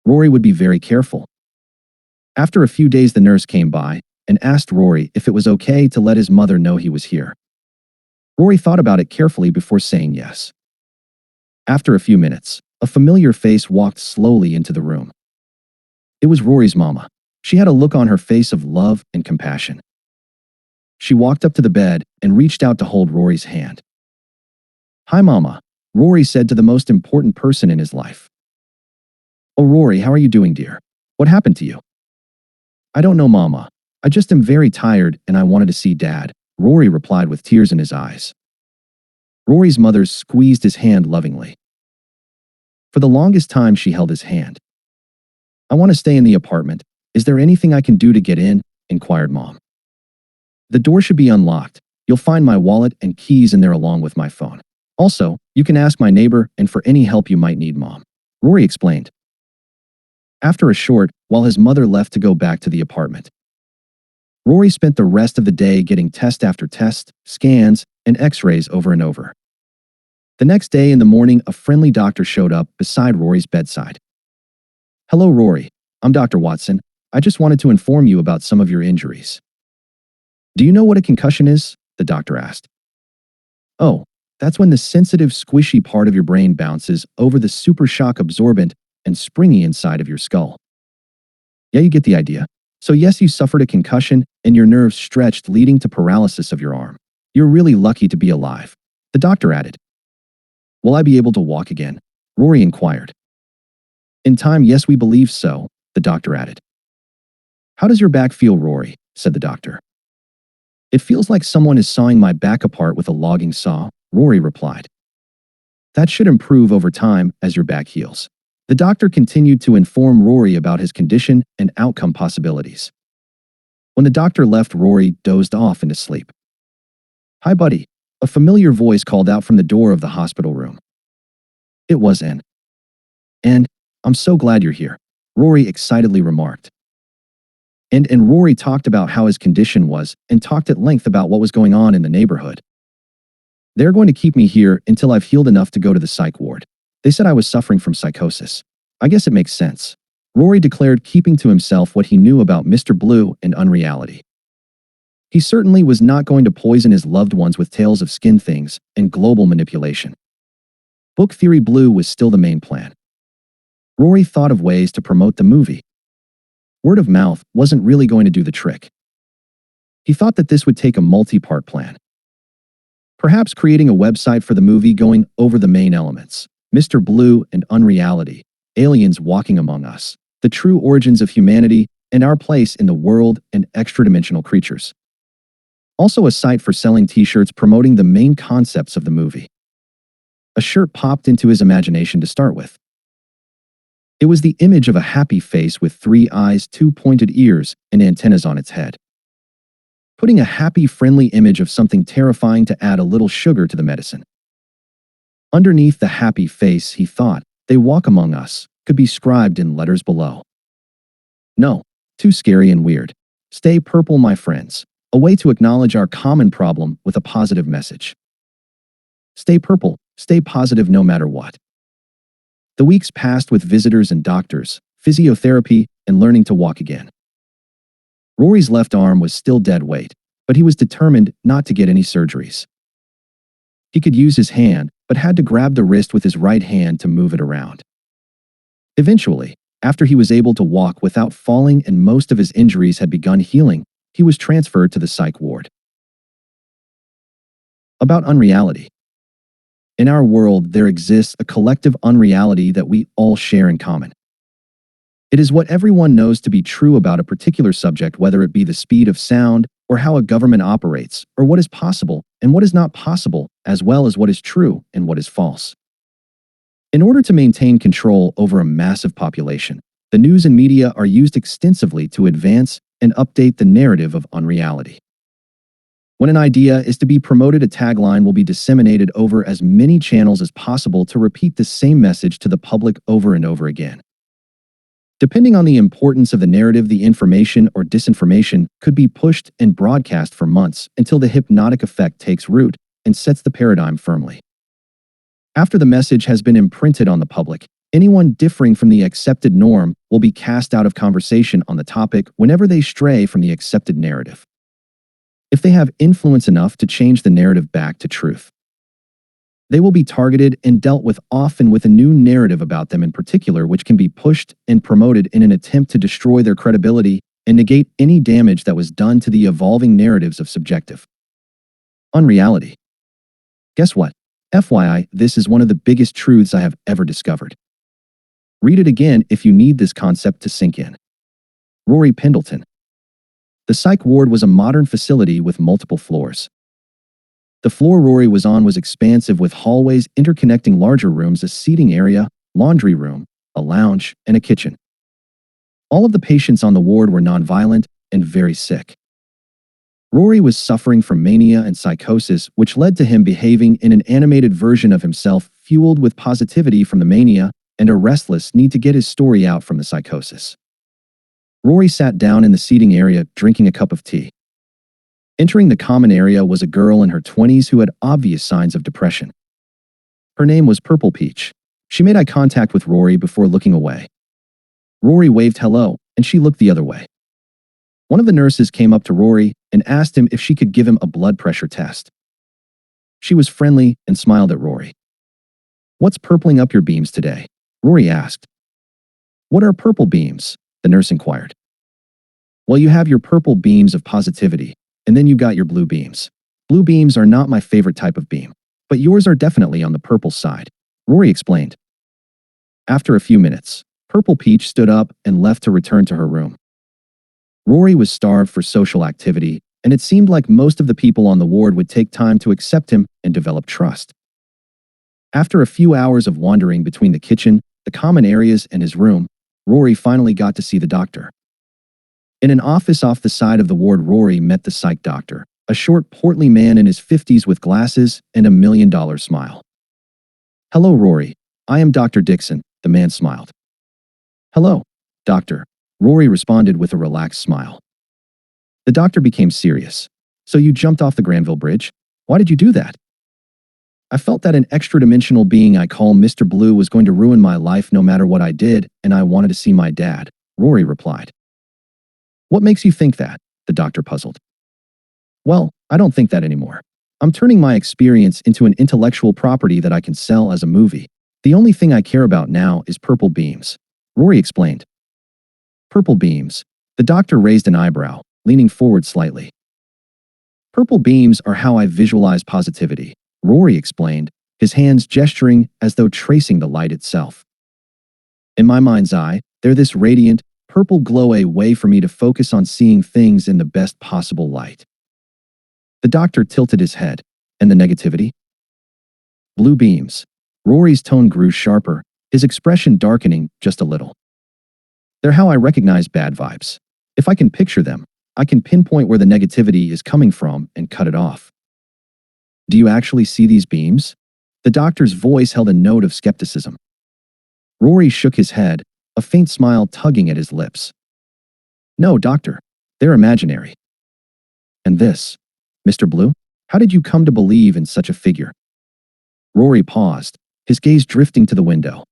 Rory would be very careful. After a few days, the nurse came by and asked Rory if it was okay to let his mother know he was here. Rory thought about it carefully before saying yes. After a few minutes, a familiar face walked slowly into the room. It was Rory's mama. She had a look on her face of love and compassion. She walked up to the bed and reached out to hold Rory's hand. "Hi, Mama," Rory said to the most important person in his life. "Oh, Rory, how are you doing, dear? What happened to you?" "I don't know, Mama. I just am very tired and I wanted to see Dad," Rory replied with tears in his eyes. Rory's mother squeezed his hand lovingly. For the longest time, she held his hand. "I want to stay in the apartment. Is there anything I can do to get in?" inquired Mom. "The door should be unlocked. You'll find my wallet and keys in there along with my phone. Also, you can ask my neighbor and for any help you might need, Mom," Rory explained. After a short, while his mother left to go back to the apartment, Rory spent the rest of the day getting test after test, scans, and x-rays over and over. The next day in the morning, a friendly doctor showed up beside Rory's bedside. "Hello, Rory. I'm Dr. Watson. I just wanted to inform you about some of your injuries." "Do you know what a concussion is?" the doctor asked. "Oh, that's when the sensitive, squishy part of your brain bounces over the super shock absorbent and springy inside of your skull." "Yeah, you get the idea. So yes, you suffered a concussion and your nerves stretched, leading to paralysis of your arm. You're really lucky to be alive," the doctor added. "Will I be able to walk again?" Rory inquired. "In time, yes, we believe so," the doctor added. "How does your back feel, Rory?" said the doctor. "It feels like someone is sawing my back apart with a logging saw," Rory replied. "That should improve over time as your back heals." The doctor continued to inform Rory about his condition and outcome possibilities. When the doctor left, Rory dozed off into sleep. "Hi, buddy," a familiar voice called out from the door of the hospital room. It was Anne. "And I'm so glad you're here," Rory excitedly remarked. And Rory talked about how his condition was and talked at length about what was going on in the neighborhood. They're going to keep me here until I've healed enough to go to the psych ward. They said I was suffering from psychosis. I guess it makes sense. Rory declared, keeping to himself what he knew about Mr. Blue and unreality. He certainly was not going to poison his loved ones with tales of skin things and global manipulation. Book Theory Blue was still the main plan. Rory thought of ways to promote the movie. Word of mouth wasn't really going to do the trick. He thought that this would take a multi-part plan. Perhaps creating a website for the movie going over the main elements: Mr. Blue and unreality, aliens walking among us, the true origins of humanity, and our place in the world, and extra-dimensional creatures. Also a site for selling t-shirts promoting the main concepts of the movie. A shirt popped into his imagination to start with. It was the image of a happy face with 3 eyes, 2 pointed ears, and antennas on its head. Putting a happy, friendly image of something terrifying to add a little sugar to the medicine. Underneath the happy face, he thought, "They walk among us," could be scribed in letters below. No, too scary and weird. Stay purple, my friends. A way to acknowledge our common problem with a positive message. Stay purple, stay positive no matter what. The weeks passed with visitors and doctors, physiotherapy, and learning to walk again. Rory's left arm was still dead weight, but he was determined not to get any surgeries. He could use his hand, but had to grab the wrist with his right hand to move it around. Eventually, after he was able to walk without falling and most of his injuries had begun healing, he was transferred to the psych ward. About unreality. In our world, there exists a collective unreality that we all share in common. It is what everyone knows to be true about a particular subject, whether it be the speed of sound, or how a government operates, or what is possible and what is not possible, as well as what is true and what is false. In order to maintain control over a massive population, the news and media are used extensively to advance and update the narrative of unreality. When an idea is to be promoted, a tagline will be disseminated over as many channels as possible to repeat the same message to the public over and over again. Depending on the importance of the narrative, the information or disinformation could be pushed and broadcast for months until the hypnotic effect takes root and sets the paradigm firmly. After the message has been imprinted on the public, anyone differing from the accepted norm will be cast out of conversation on the topic whenever they stray from the accepted narrative. If they have influence enough to change the narrative back to truth, they will be targeted and dealt with, often with a new narrative about them in particular, which can be pushed and promoted in an attempt to destroy their credibility and negate any damage that was done to the evolving narratives of subjective unreality. Guess what? FYI, this is one of the biggest truths I have ever discovered. Read it again if you need this concept to sink in. Rory Pendleton. The psych ward was a modern facility with multiple floors. The floor Rory was on was expansive, with hallways interconnecting larger rooms, a seating area, laundry room, a lounge, and a kitchen. All of the patients on the ward were nonviolent and very sick. Rory was suffering from mania and psychosis, which led to him behaving in an animated version of himself, fueled with positivity from the mania and a restless need to get his story out from the psychosis. Rory sat down in the seating area, drinking a cup of tea. Entering the common area was a girl in her 20s who had obvious signs of depression. Her name was Purple Peach. She made eye contact with Rory before looking away. Rory waved hello, and she looked the other way. One of the nurses came up to Rory and asked him if she could give him a blood pressure test. She was friendly and smiled at Rory. "What's purpling up your beams today?" Rory asked. "What are purple beams?" the nurse inquired. "Well, you have your purple beams of positivity, and then you got your blue beams. Blue beams are not my favorite type of beam, but yours are definitely on the purple side," Rory explained. After a few minutes, Purple Peach stood up and left to return to her room. Rory was starved for social activity, and it seemed like most of the people on the ward would take time to accept him and develop trust. After a few hours of wandering between the kitchen, the common areas, and his room, Rory finally got to see the doctor. In an office off the side of the ward, Rory met the psych doctor, a short, portly man in his 50s with glasses and a $1 million smile. "Hello, Rory. I am Dr. Dixon," the man smiled. "Hello, doctor," Rory responded with a relaxed smile. The doctor became serious. "So you jumped off the Granville Bridge? Why did you do that?" I felt that an extra-dimensional being I call Mr. Blue was going to ruin my life no matter what I did, and I wanted to see my dad, Rory replied. What makes you think that? The doctor puzzled. Well, I don't think that anymore. I'm turning my experience into an intellectual property that I can sell as a movie. The only thing I care about now is purple beams, Rory explained. Purple beams. The doctor raised an eyebrow, leaning forward slightly. Purple beams are how I visualize positivity, Rory explained, his hands gesturing as though tracing the light itself. In my mind's eye, they're this radiant, purple glow, a way for me to focus on seeing things in the best possible light. The doctor tilted his head. And the negativity? Blue beams. Rory's tone grew sharper, his expression darkening just a little. They're how I recognize bad vibes. If I can picture them, I can pinpoint where the negativity is coming from and cut it off. Do you actually see these beams? The doctor's voice held a note of skepticism. Rory shook his head, a faint smile tugging at his lips. No, doctor. They're imaginary. And this, Mr. Blue? How did you come to believe in such a figure? Rory paused, his gaze drifting to the window.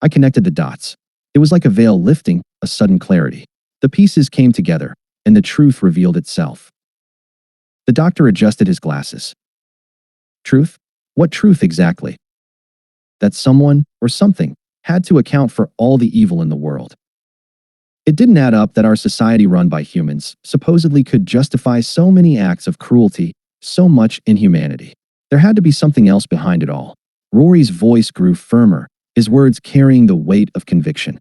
I connected the dots. It was like a veil lifting, a sudden clarity. The pieces came together, and the truth revealed itself. The doctor adjusted his glasses. Truth? What truth exactly? That someone, or something, had to account for all the evil in the world. It didn't add up that our society run by humans supposedly could justify so many acts of cruelty, so much inhumanity. There had to be something else behind it all. Rory's voice grew firmer, his words carrying the weight of conviction.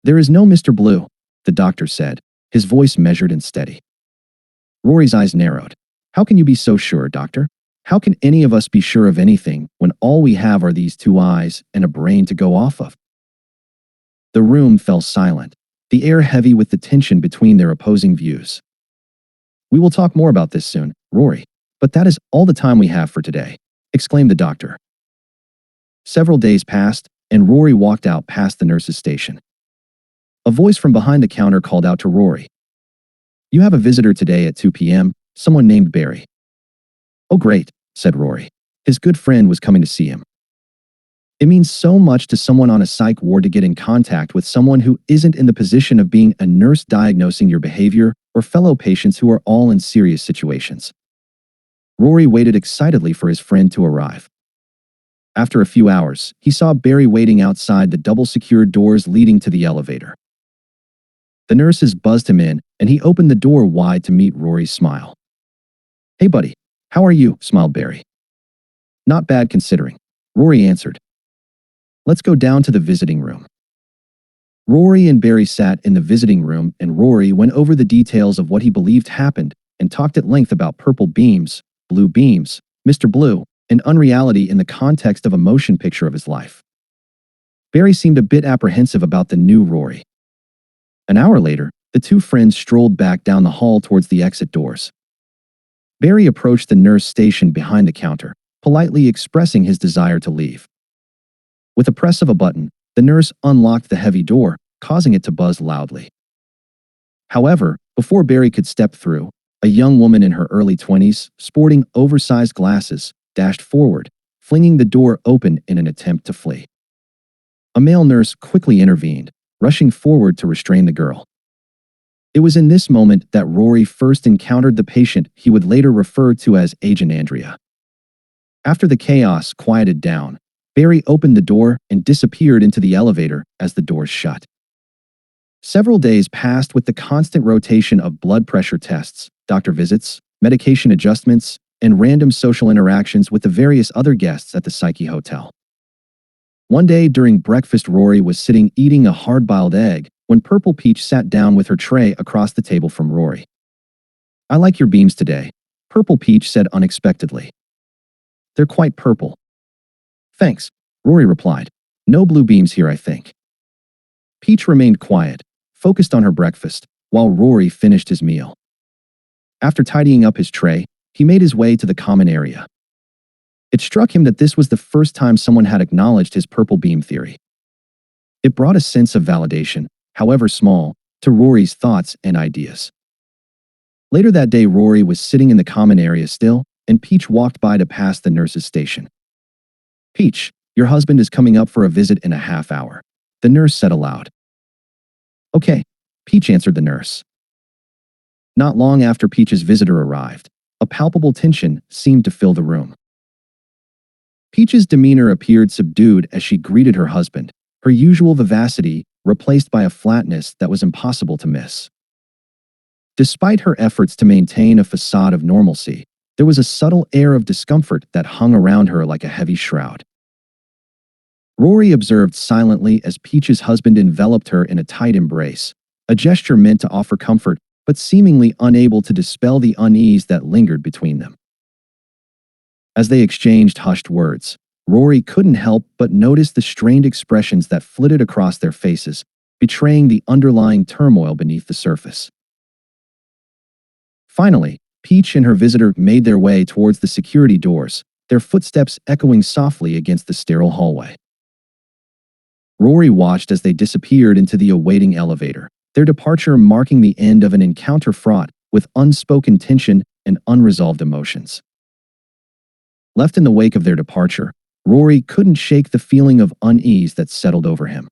There is no Mr. Blue, the doctor said, his voice measured and steady. Rory's eyes narrowed. How can you be so sure, doctor? How can any of us be sure of anything when all we have are these two eyes and a brain to go off of? The room fell silent, the air heavy with the tension between their opposing views. We will talk more about this soon, Rory, but that is all the time we have for today, exclaimed the doctor. Several days passed, and Rory walked out past the nurse's station. A voice from behind the counter called out to Rory. You have a visitor today at 2 p.m., someone named Barry. Oh great, said Rory. His good friend was coming to see him. It means so much to someone on a psych ward to get in contact with someone who isn't in the position of being a nurse diagnosing your behavior or fellow patients who are all in serious situations. Rory waited excitedly for his friend to arrive. After a few hours, he saw Barry waiting outside the double-secured doors leading to the elevator. The nurses buzzed him in, and he opened the door wide to meet Rory's smile. Hey buddy, how are you? Smiled Barry. Not bad considering, Rory answered. Let's go down to the visiting room. Rory and Barry sat in the visiting room, and Rory went over the details of what he believed happened and talked at length about purple beams, blue beams, Mr. Blue, and unreality in the context of a motion picture of his life. Barry seemed a bit apprehensive about the new Rory. An hour later, the two friends strolled back down the hall towards the exit doors. Barry approached the nurse stationed behind the counter, politely expressing his desire to leave. With a press of a button, the nurse unlocked the heavy door, causing it to buzz loudly. However, before Barry could step through, a young woman in her early 20s, sporting oversized glasses, dashed forward, flinging the door open in an attempt to flee. A male nurse quickly intervened, rushing forward to restrain the girl. It was in this moment that Rory first encountered the patient he would later refer to as Agent Andrea. After the chaos quieted down, Barry opened the door and disappeared into the elevator as the doors shut. Several days passed with the constant rotation of blood pressure tests, doctor visits, medication adjustments, and random social interactions with the various other guests at the Psyche Hotel. One day during breakfast, Rory was sitting eating a hard-boiled egg when Purple Peach sat down with her tray across the table from Rory. I like your beams today, Purple Peach said unexpectedly. They're quite purple. Thanks, Rory replied. No blue beams here, I think. Peach remained quiet, focused on her breakfast, while Rory finished his meal. After tidying up his tray, he made his way to the common area. It struck him that this was the first time someone had acknowledged his purple beam theory. It brought a sense of validation, however small, to Rory's thoughts and ideas. Later that day, Rory was sitting in the common area still, and Peach walked by to pass the nurse's station. "Peach, your husband is coming up for a visit in a half hour," the nurse said aloud. "Okay," Peach answered the nurse. Not long after Peach's visitor arrived, a palpable tension seemed to fill the room. Peach's demeanor appeared subdued as she greeted her husband, her usual vivacity replaced by a flatness that was impossible to miss. Despite her efforts to maintain a facade of normalcy, there was a subtle air of discomfort that hung around her like a heavy shroud. Rory observed silently as Peach's husband enveloped her in a tight embrace, a gesture meant to offer comfort but seemingly unable to dispel the unease that lingered between them. As they exchanged hushed words, Rory couldn't help but notice the strained expressions that flitted across their faces, betraying the underlying turmoil beneath the surface. Finally, Peach and her visitor made their way towards the security doors, their footsteps echoing softly against the sterile hallway. Rory watched as they disappeared into the awaiting elevator, their departure marking the end of an encounter fraught with unspoken tension and unresolved emotions. Left in the wake of their departure, Rory couldn't shake the feeling of unease that settled over him.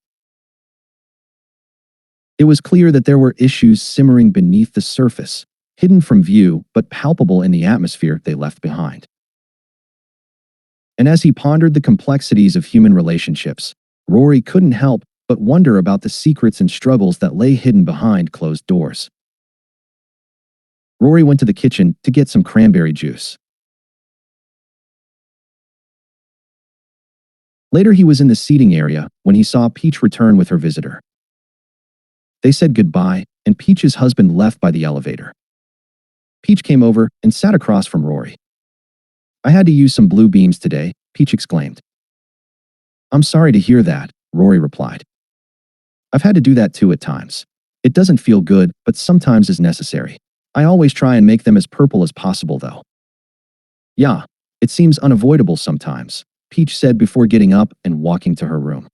It was clear that there were issues simmering beneath the surface, hidden from view but palpable in the atmosphere they left behind. And as he pondered the complexities of human relationships, Rory couldn't help but wonder about the secrets and struggles that lay hidden behind closed doors. Rory went to the kitchen to get some cranberry juice. Later, he was in the seating area when he saw Peach return with her visitor. They said goodbye, and Peach's husband left by the elevator. Peach came over and sat across from Rory. "I had to use some blue beams today," Peach exclaimed. "I'm sorry to hear that," Rory replied. "I've had to do that too at times. It doesn't feel good, but sometimes is necessary. I always try and make them as purple as possible, though." "Yeah, it seems unavoidable sometimes," Peach said before getting up and walking to her room.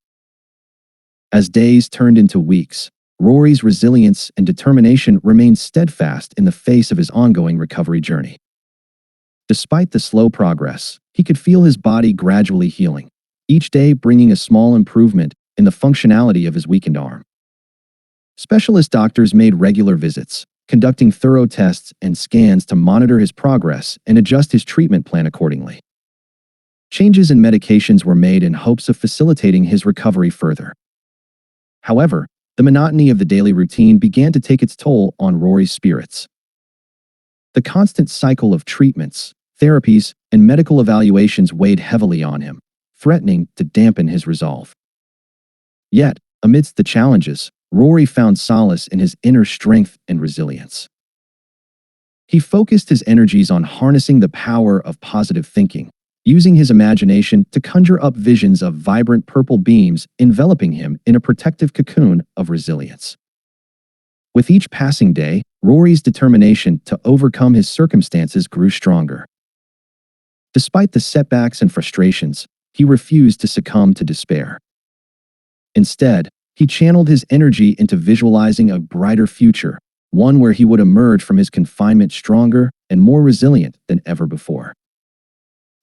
As days turned into weeks, Rory's resilience and determination remained steadfast in the face of his ongoing recovery journey. Despite the slow progress, he could feel his body gradually healing, each day bringing a small improvement in the functionality of his weakened arm. Specialist doctors made regular visits, conducting thorough tests and scans to monitor his progress and adjust his treatment plan accordingly. Changes in medications were made in hopes of facilitating his recovery further. However, the monotony of the daily routine began to take its toll on Rory's spirits. The constant cycle of treatments, therapies, and medical evaluations weighed heavily on him, threatening to dampen his resolve. Yet, amidst the challenges, Rory found solace in his inner strength and resilience. He focused his energies on harnessing the power of positive thinking, using his imagination to conjure up visions of vibrant purple beams enveloping him in a protective cocoon of resilience. With each passing day, Rory's determination to overcome his circumstances grew stronger. Despite the setbacks and frustrations, he refused to succumb to despair. Instead, he channeled his energy into visualizing a brighter future, one where he would emerge from his confinement stronger and more resilient than ever before.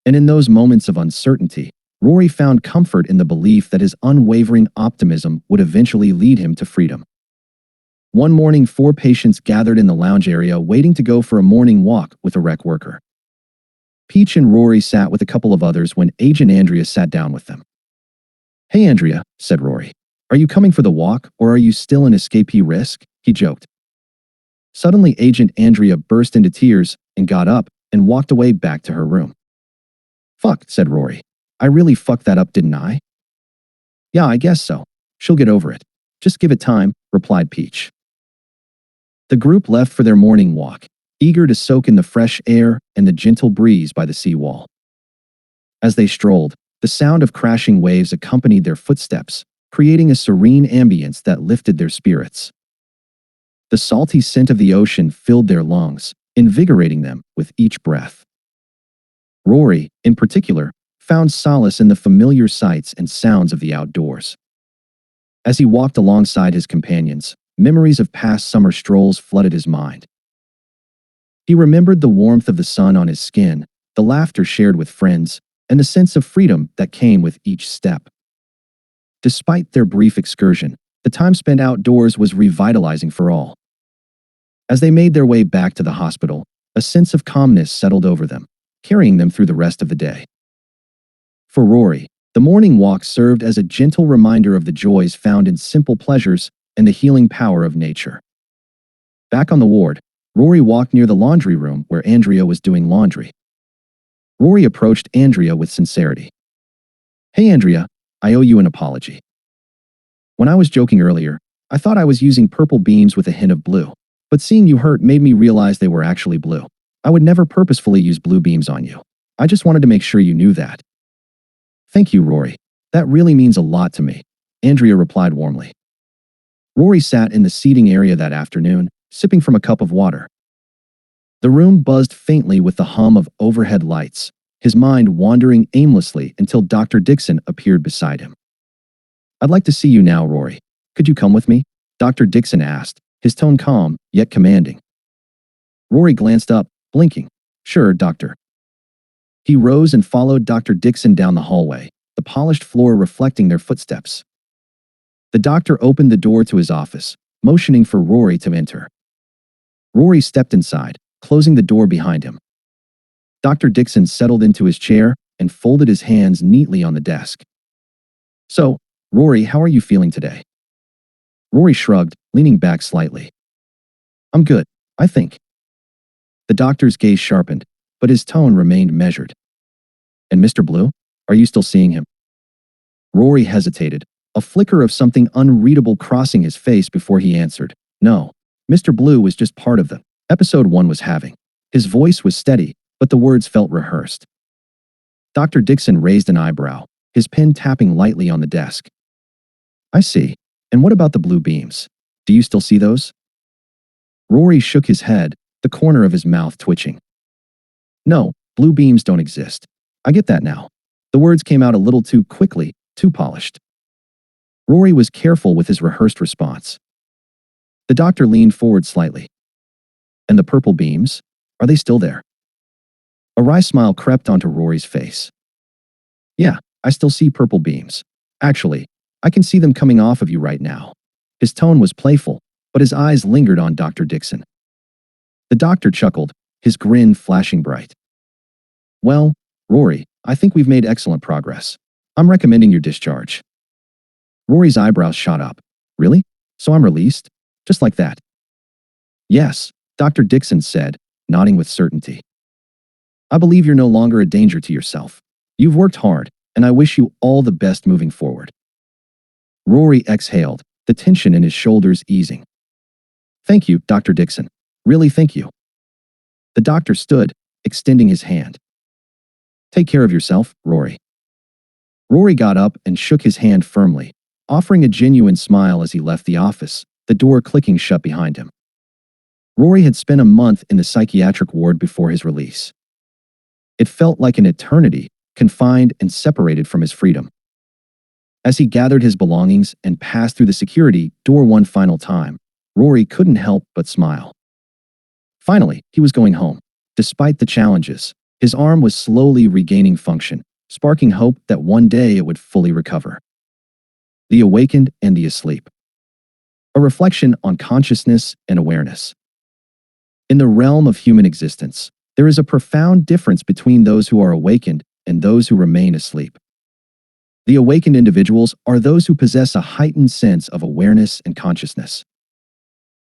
And in those moments of uncertainty, Rory found comfort in the belief that his unwavering optimism would eventually lead him to freedom. One morning, 4 patients gathered in the lounge area waiting to go for a morning walk with a rec worker. Peach and Rory sat with a couple of others when Agent Andrea sat down with them. "Hey Andrea," said Rory. "Are you coming for the walk, or are you still an escapee risk?" he joked. Suddenly, Agent Andrea burst into tears and got up and walked away back to her room. "Fuck," said Rory. "I really fucked that up, didn't I?" "Yeah, I guess so. She'll get over it. Just give it time," replied Peach. The group left for their morning walk, eager to soak in the fresh air and the gentle breeze by the seawall. As they strolled, the sound of crashing waves accompanied their footsteps, creating a serene ambience that lifted their spirits. The salty scent of the ocean filled their lungs, invigorating them with each breath. Rory, in particular, found solace in the familiar sights and sounds of the outdoors. As he walked alongside his companions, memories of past summer strolls flooded his mind. He remembered the warmth of the sun on his skin, the laughter shared with friends, and the sense of freedom that came with each step. Despite their brief excursion, the time spent outdoors was revitalizing for all. As they made their way back to the hospital, a sense of calmness settled over them, carrying them through the rest of the day. For Rory, the morning walk served as a gentle reminder of the joys found in simple pleasures and the healing power of nature. Back on the ward, Rory walked near the laundry room where Andrea was doing laundry. Rory approached Andrea with sincerity. "Hey Andrea, I owe you an apology. When I was joking earlier, I thought I was using purple beams with a hint of blue, but seeing you hurt made me realize they were actually blue. I would never purposefully use blue beams on you. I just wanted to make sure you knew that." "Thank you, Rory. That really means a lot to me," Andrea replied warmly. Rory sat in the seating area that afternoon, sipping from a cup of water. The room buzzed faintly with the hum of overhead lights, his mind wandering aimlessly until Dr. Dixon appeared beside him. "I'd like to see you now, Rory. Could you come with me?" Dr. Dixon asked, his tone calm, yet commanding. Rory glanced up, blinking. "Sure, doctor." He rose and followed Dr. Dixon down the hallway, the polished floor reflecting their footsteps. The doctor opened the door to his office, motioning for Rory to enter. Rory stepped inside, closing the door behind him. Dr. Dixon settled into his chair and folded his hands neatly on the desk. "So, Rory, how are you feeling today?" Rory shrugged, leaning back slightly. "I'm good, I think." The doctor's gaze sharpened, but his tone remained measured. "And Mr. Blue? Are you still seeing him?" Rory hesitated, a flicker of something unreadable crossing his face before he answered, "No, Mr. Blue was just part of the episode one was having." His voice was steady, but the words felt rehearsed. Dr. Dixon raised an eyebrow, his pen tapping lightly on the desk. "I see. And what about the blue beams? Do you still see those?" Rory shook his head, the corner of his mouth twitching. "No, blue beams don't exist. I get that now." The words came out a little too quickly, too polished. Rory was careful with his rehearsed response. The doctor leaned forward slightly. "And the purple beams? Are they still there?" A wry smile crept onto Rory's face. "Yeah, I still see purple beams. Actually, I can see them coming off of you right now." His tone was playful, but his eyes lingered on Dr. Dixon. The doctor chuckled, his grin flashing bright. "Well, Rory, I think we've made excellent progress. I'm recommending your discharge." Rory's eyebrows shot up. "Really? So I'm released? Just like that?" "Yes," Dr. Dixon said, nodding with certainty. "I believe you're no longer a danger to yourself. You've worked hard, and I wish you all the best moving forward." Rory exhaled, the tension in his shoulders easing. "Thank you, Dr. Dixon. Really thank you." The doctor stood, extending his hand. "Take care of yourself, Rory." Rory got up and shook his hand firmly, offering a genuine smile as he left the office, the door clicking shut behind him. Rory had spent a month in the psychiatric ward before his release. It felt like an eternity, confined and separated from his freedom. As he gathered his belongings and passed through the security door one final time, Rory couldn't help but smile. Finally, he was going home. Despite the challenges, his arm was slowly regaining function, sparking hope that one day it would fully recover. The Awakened and the Asleep. A reflection on consciousness and awareness. In the realm of human existence, there is a profound difference between those who are awakened and those who remain asleep. The awakened individuals are those who possess a heightened sense of awareness and consciousness.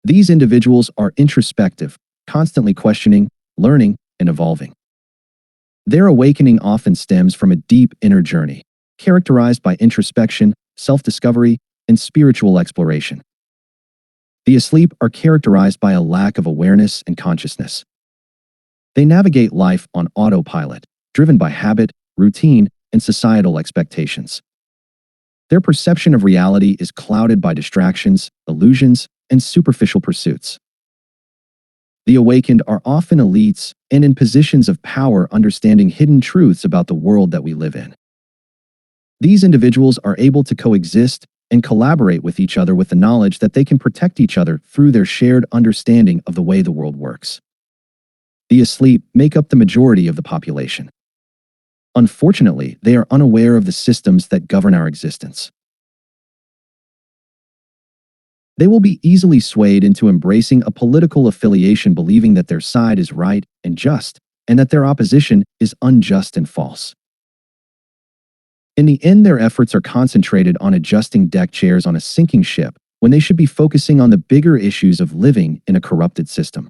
These individuals are introspective, constantly questioning, learning, and evolving. Their awakening often stems from a deep inner journey, characterized by introspection, self-discovery, and spiritual exploration. The asleep are characterized by a lack of awareness and consciousness. They navigate life on autopilot, driven by habit, routine, and societal expectations. Their perception of reality is clouded by distractions, illusions, and superficial pursuits. The awakened are often elites and in positions of power, understanding hidden truths about the world that we live in. These individuals are able to coexist and collaborate with each other with the knowledge that they can protect each other through their shared understanding of the way the world works. The asleep make up the majority of the population. Unfortunately, they are unaware of the systems that govern our existence. They will be easily swayed into embracing a political affiliation, believing that their side is right and just, and that their opposition is unjust and false. In the end, their efforts are concentrated on adjusting deck chairs on a sinking ship when they should be focusing on the bigger issues of living in a corrupted system.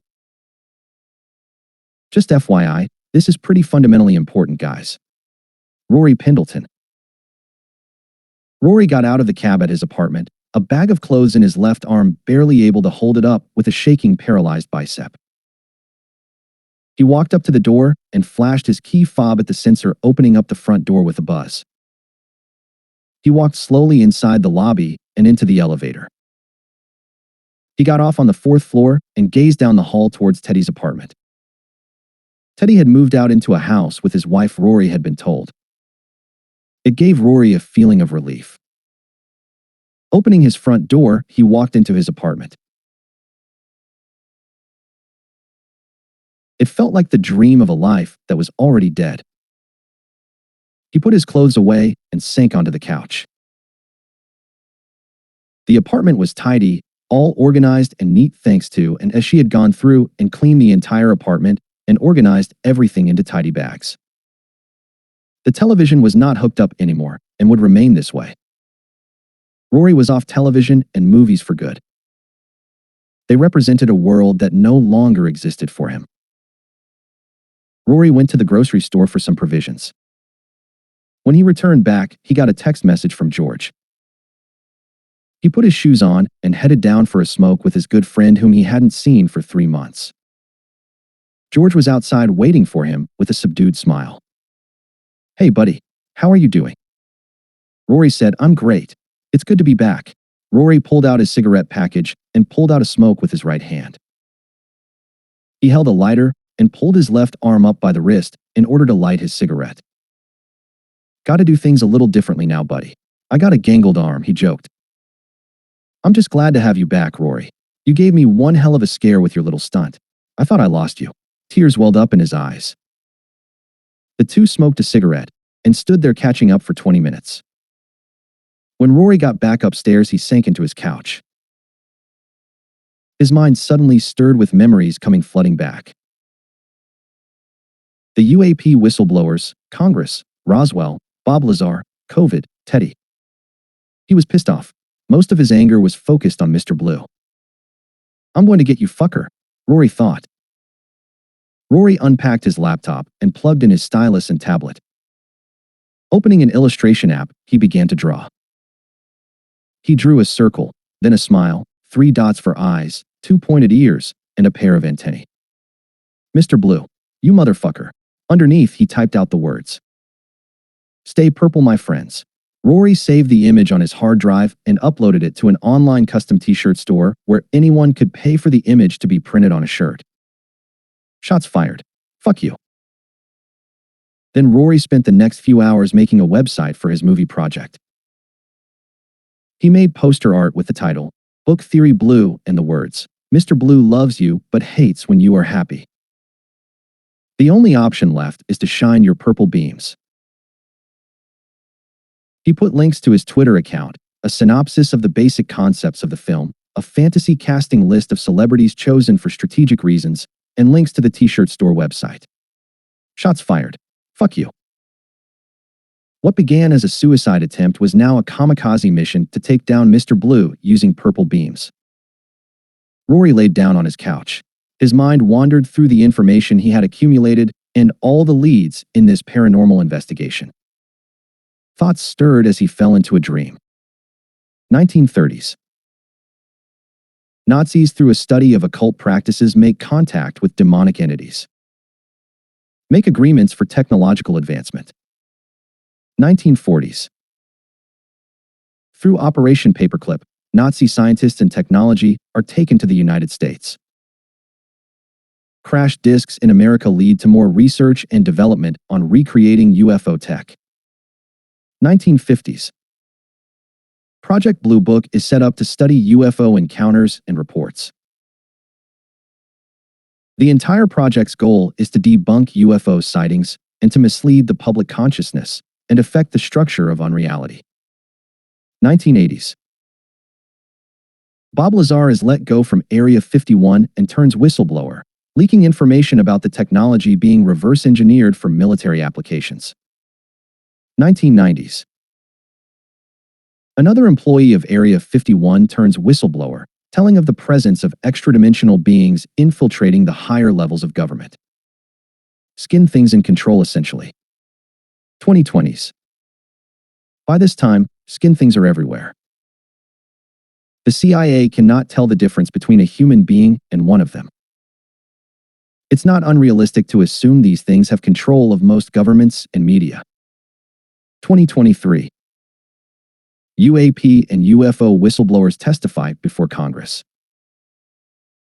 Just FYI, this is pretty fundamentally important, guys. Rory Pendleton. Rory got out of the cab at his apartment, a bag of clothes in his left arm, barely able to hold it up with a shaking, paralyzed bicep. He walked up to the door and flashed his key fob at the sensor, opening up the front door with a buzz. He walked slowly inside the lobby and into the elevator. He got off on the 4th floor and gazed down the hall towards Teddy's apartment. Teddy had moved out into a house with his wife, Rory had been told. It gave Rory a feeling of relief. Opening his front door, he walked into his apartment. It felt like the dream of a life that was already dead. He put his clothes away and sank onto the couch. The apartment was tidy, all organized and neat thanks to, and as she had gone through and cleaned the entire apartment and organized everything into tidy bags. The television was not hooked up anymore and would remain this way. Rory was off television and movies for good. They represented a world that no longer existed for him. Rory went to the grocery store for some provisions. When he returned back, he got a text message from George. He put his shoes on and headed down for a smoke with his good friend whom he hadn't seen for 3 months. George was outside waiting for him with a subdued smile. "Hey buddy, how are you doing?" Rory said, "I'm great. It's good to be back." Rory pulled out his cigarette package and pulled out a smoke with his right hand. He held a lighter and pulled his left arm up by the wrist in order to light his cigarette. "Gotta do things a little differently now, buddy. I got a gangled arm," he joked. "I'm just glad to have you back, Rory. You gave me one hell of a scare with your little stunt. I thought I lost you." Tears welled up in his eyes. The two smoked a cigarette and stood there catching up for 20 minutes. When Rory got back upstairs, he sank into his couch. His mind suddenly stirred with memories coming flooding back. The UAP whistleblowers, Congress, Roswell, Bob Lazar, COVID, Teddy. He was pissed off. Most of his anger was focused on Mr. Blue. "I'm going to get you, fucker," Rory thought. Rory unpacked his laptop and plugged in his stylus and tablet. Opening an illustration app, he began to draw. He drew a circle, then a smile, 3 dots for eyes, 2 pointed ears, and a pair of antennae. "Mr. Blue, you motherfucker." Underneath, he typed out the words. "Stay purple, my friends." Rory saved the image on his hard drive and uploaded it to an online custom t-shirt store where anyone could pay for the image to be printed on a shirt. Shots fired. Fuck you. Then Rory spent the next few hours making a website for his movie project. He made poster art with the title, Book Theory Blue, and the words, "Mr. Blue loves you but hates when you are happy. The only option left is to shine your purple beams." He put links to his Twitter account, a synopsis of the basic concepts of the film, a fantasy casting list of celebrities chosen for strategic reasons, and links to the t-shirt store website. Shots fired. Fuck you. What began as a suicide attempt was now a kamikaze mission to take down Mr. Blue using purple beams. Rory laid down on his couch. His mind wandered through the information he had accumulated and all the leads in this paranormal investigation. Thoughts stirred as he fell into a dream. 1930s. Nazis, through a study of occult practices, make contact with demonic entities. Make agreements for technological advancement. 1940s. Through Operation Paperclip, Nazi scientists and technology are taken to the United States. Crash disks in America lead to more research and development on recreating UFO tech. 1950s. Project Blue Book is set up to study UFO encounters and reports. The entire project's goal is to debunk UFO sightings and to mislead the public consciousness and affect the structure of unreality. 1980s. Bob Lazar is let go from Area 51 and turns whistleblower, leaking information about the technology being reverse engineered for military applications. 1990s. Another employee of Area 51 turns whistleblower, telling of the presence of extradimensional beings infiltrating the higher levels of government. Skin things in control essentially. 2020s. By this time, skin things are everywhere. The CIA cannot tell the difference between a human being and one of them. It's not unrealistic to assume these things have control of most governments and media. 2023. UAP and UFO whistleblowers testify before Congress.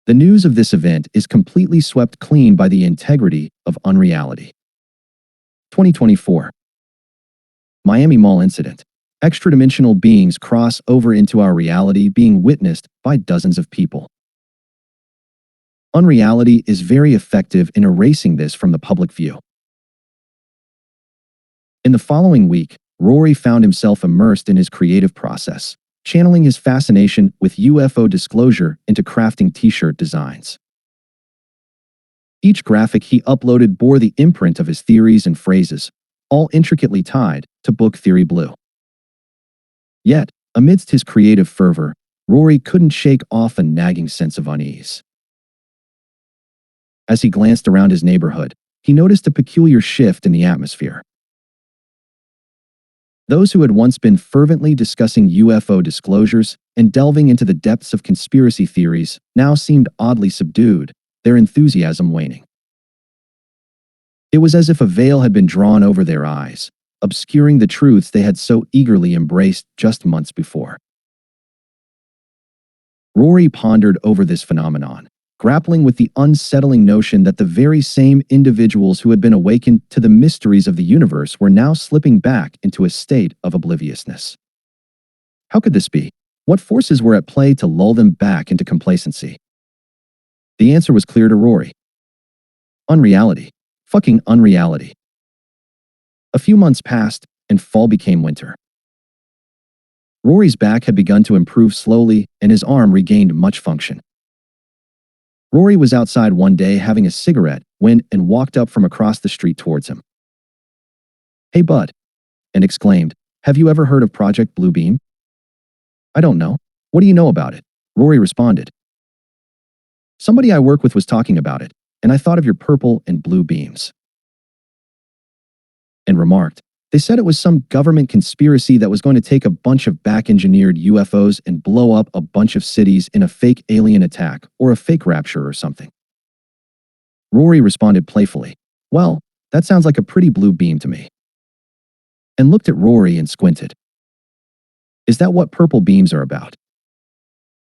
The news of this event is completely swept clean by the integrity of unreality. 2024. Miami Mall incident. Extradimensional beings cross over into our reality being witnessed by dozens of people. Unreality is very effective in erasing this from the public view. In the following week, Rory found himself immersed in his creative process, channeling his fascination with UFO disclosure into crafting t-shirt designs. Each graphic he uploaded bore the imprint of his theories and phrases, all intricately tied to Book Theory Blue. Yet, amidst his creative fervor, Rory couldn't shake off a nagging sense of unease. As he glanced around his neighborhood, he noticed a peculiar shift in the atmosphere. Those who had once been fervently discussing UFO disclosures and delving into the depths of conspiracy theories now seemed oddly subdued, their enthusiasm waning. It was as if a veil had been drawn over their eyes, obscuring the truths they had so eagerly embraced just months before. Rory pondered over this phenomenon, grappling with the unsettling notion that the very same individuals who had been awakened to the mysteries of the universe were now slipping back into a state of obliviousness. How could this be? What forces were at play to lull them back into complacency? The answer was clear to Rory. Unreality. Fucking unreality. A few months passed, and fall became winter. Rory's back had begun to improve slowly, and his arm regained much function. Rory was outside one day having a cigarette when and walked up from across the street towards him. "Hey, bud," and exclaimed, "Have you ever heard of Project Bluebeam?" "I don't know. What do you know about it?" Rory responded. "Somebody I work with was talking about it, and I thought of your purple and blue beams." And remarked, "They said it was some government conspiracy that was going to take a bunch of back-engineered UFOs and blow up a bunch of cities in a fake alien attack or a fake rapture or something." Rory responded playfully, "Well, that sounds like a pretty blue beam to me," and looked at Rory and squinted. "Is that what purple beams are about?"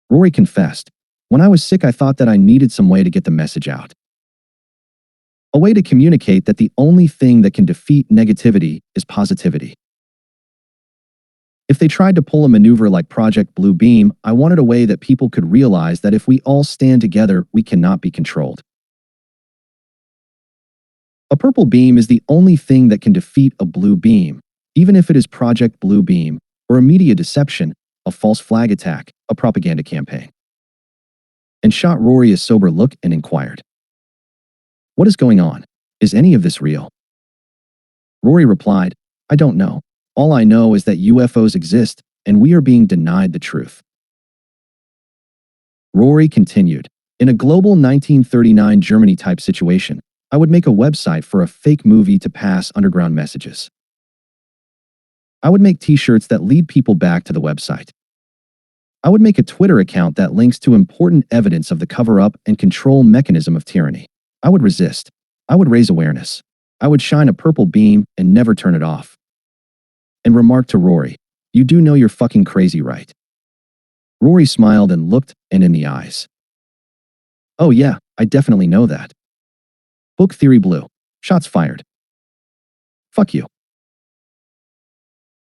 Rory confessed, "When I was sick I thought that I needed some way to get the message out. A way to communicate that the only thing that can defeat negativity is positivity. If they tried to pull a maneuver like Project Blue Beam, I wanted a way that people could realize that if we all stand together, we cannot be controlled. A purple beam is the only thing that can defeat a blue beam, even if it is Project Blue Beam, or a media deception, a false flag attack, a propaganda campaign." And shot Rory a sober look and inquired, "What is going on? Is any of this real?" Rory replied, "I don't know. All I know is that UFOs exist, and we are being denied the truth." Rory continued, "In a global 1939 Germany type situation, I would make a website for a fake movie to pass underground messages. I would make t-shirts that lead people back to the website. I would make a Twitter account that links to important evidence of the cover-up and control mechanism of tyranny. I would resist. I would raise awareness. I would shine a purple beam and never turn it off." And remarked to Rory, "You do know you're fucking crazy, right?" Rory smiled and looked and in the eyes. "Oh yeah, I definitely know that. Book Theory Blue. Shots fired. Fuck you."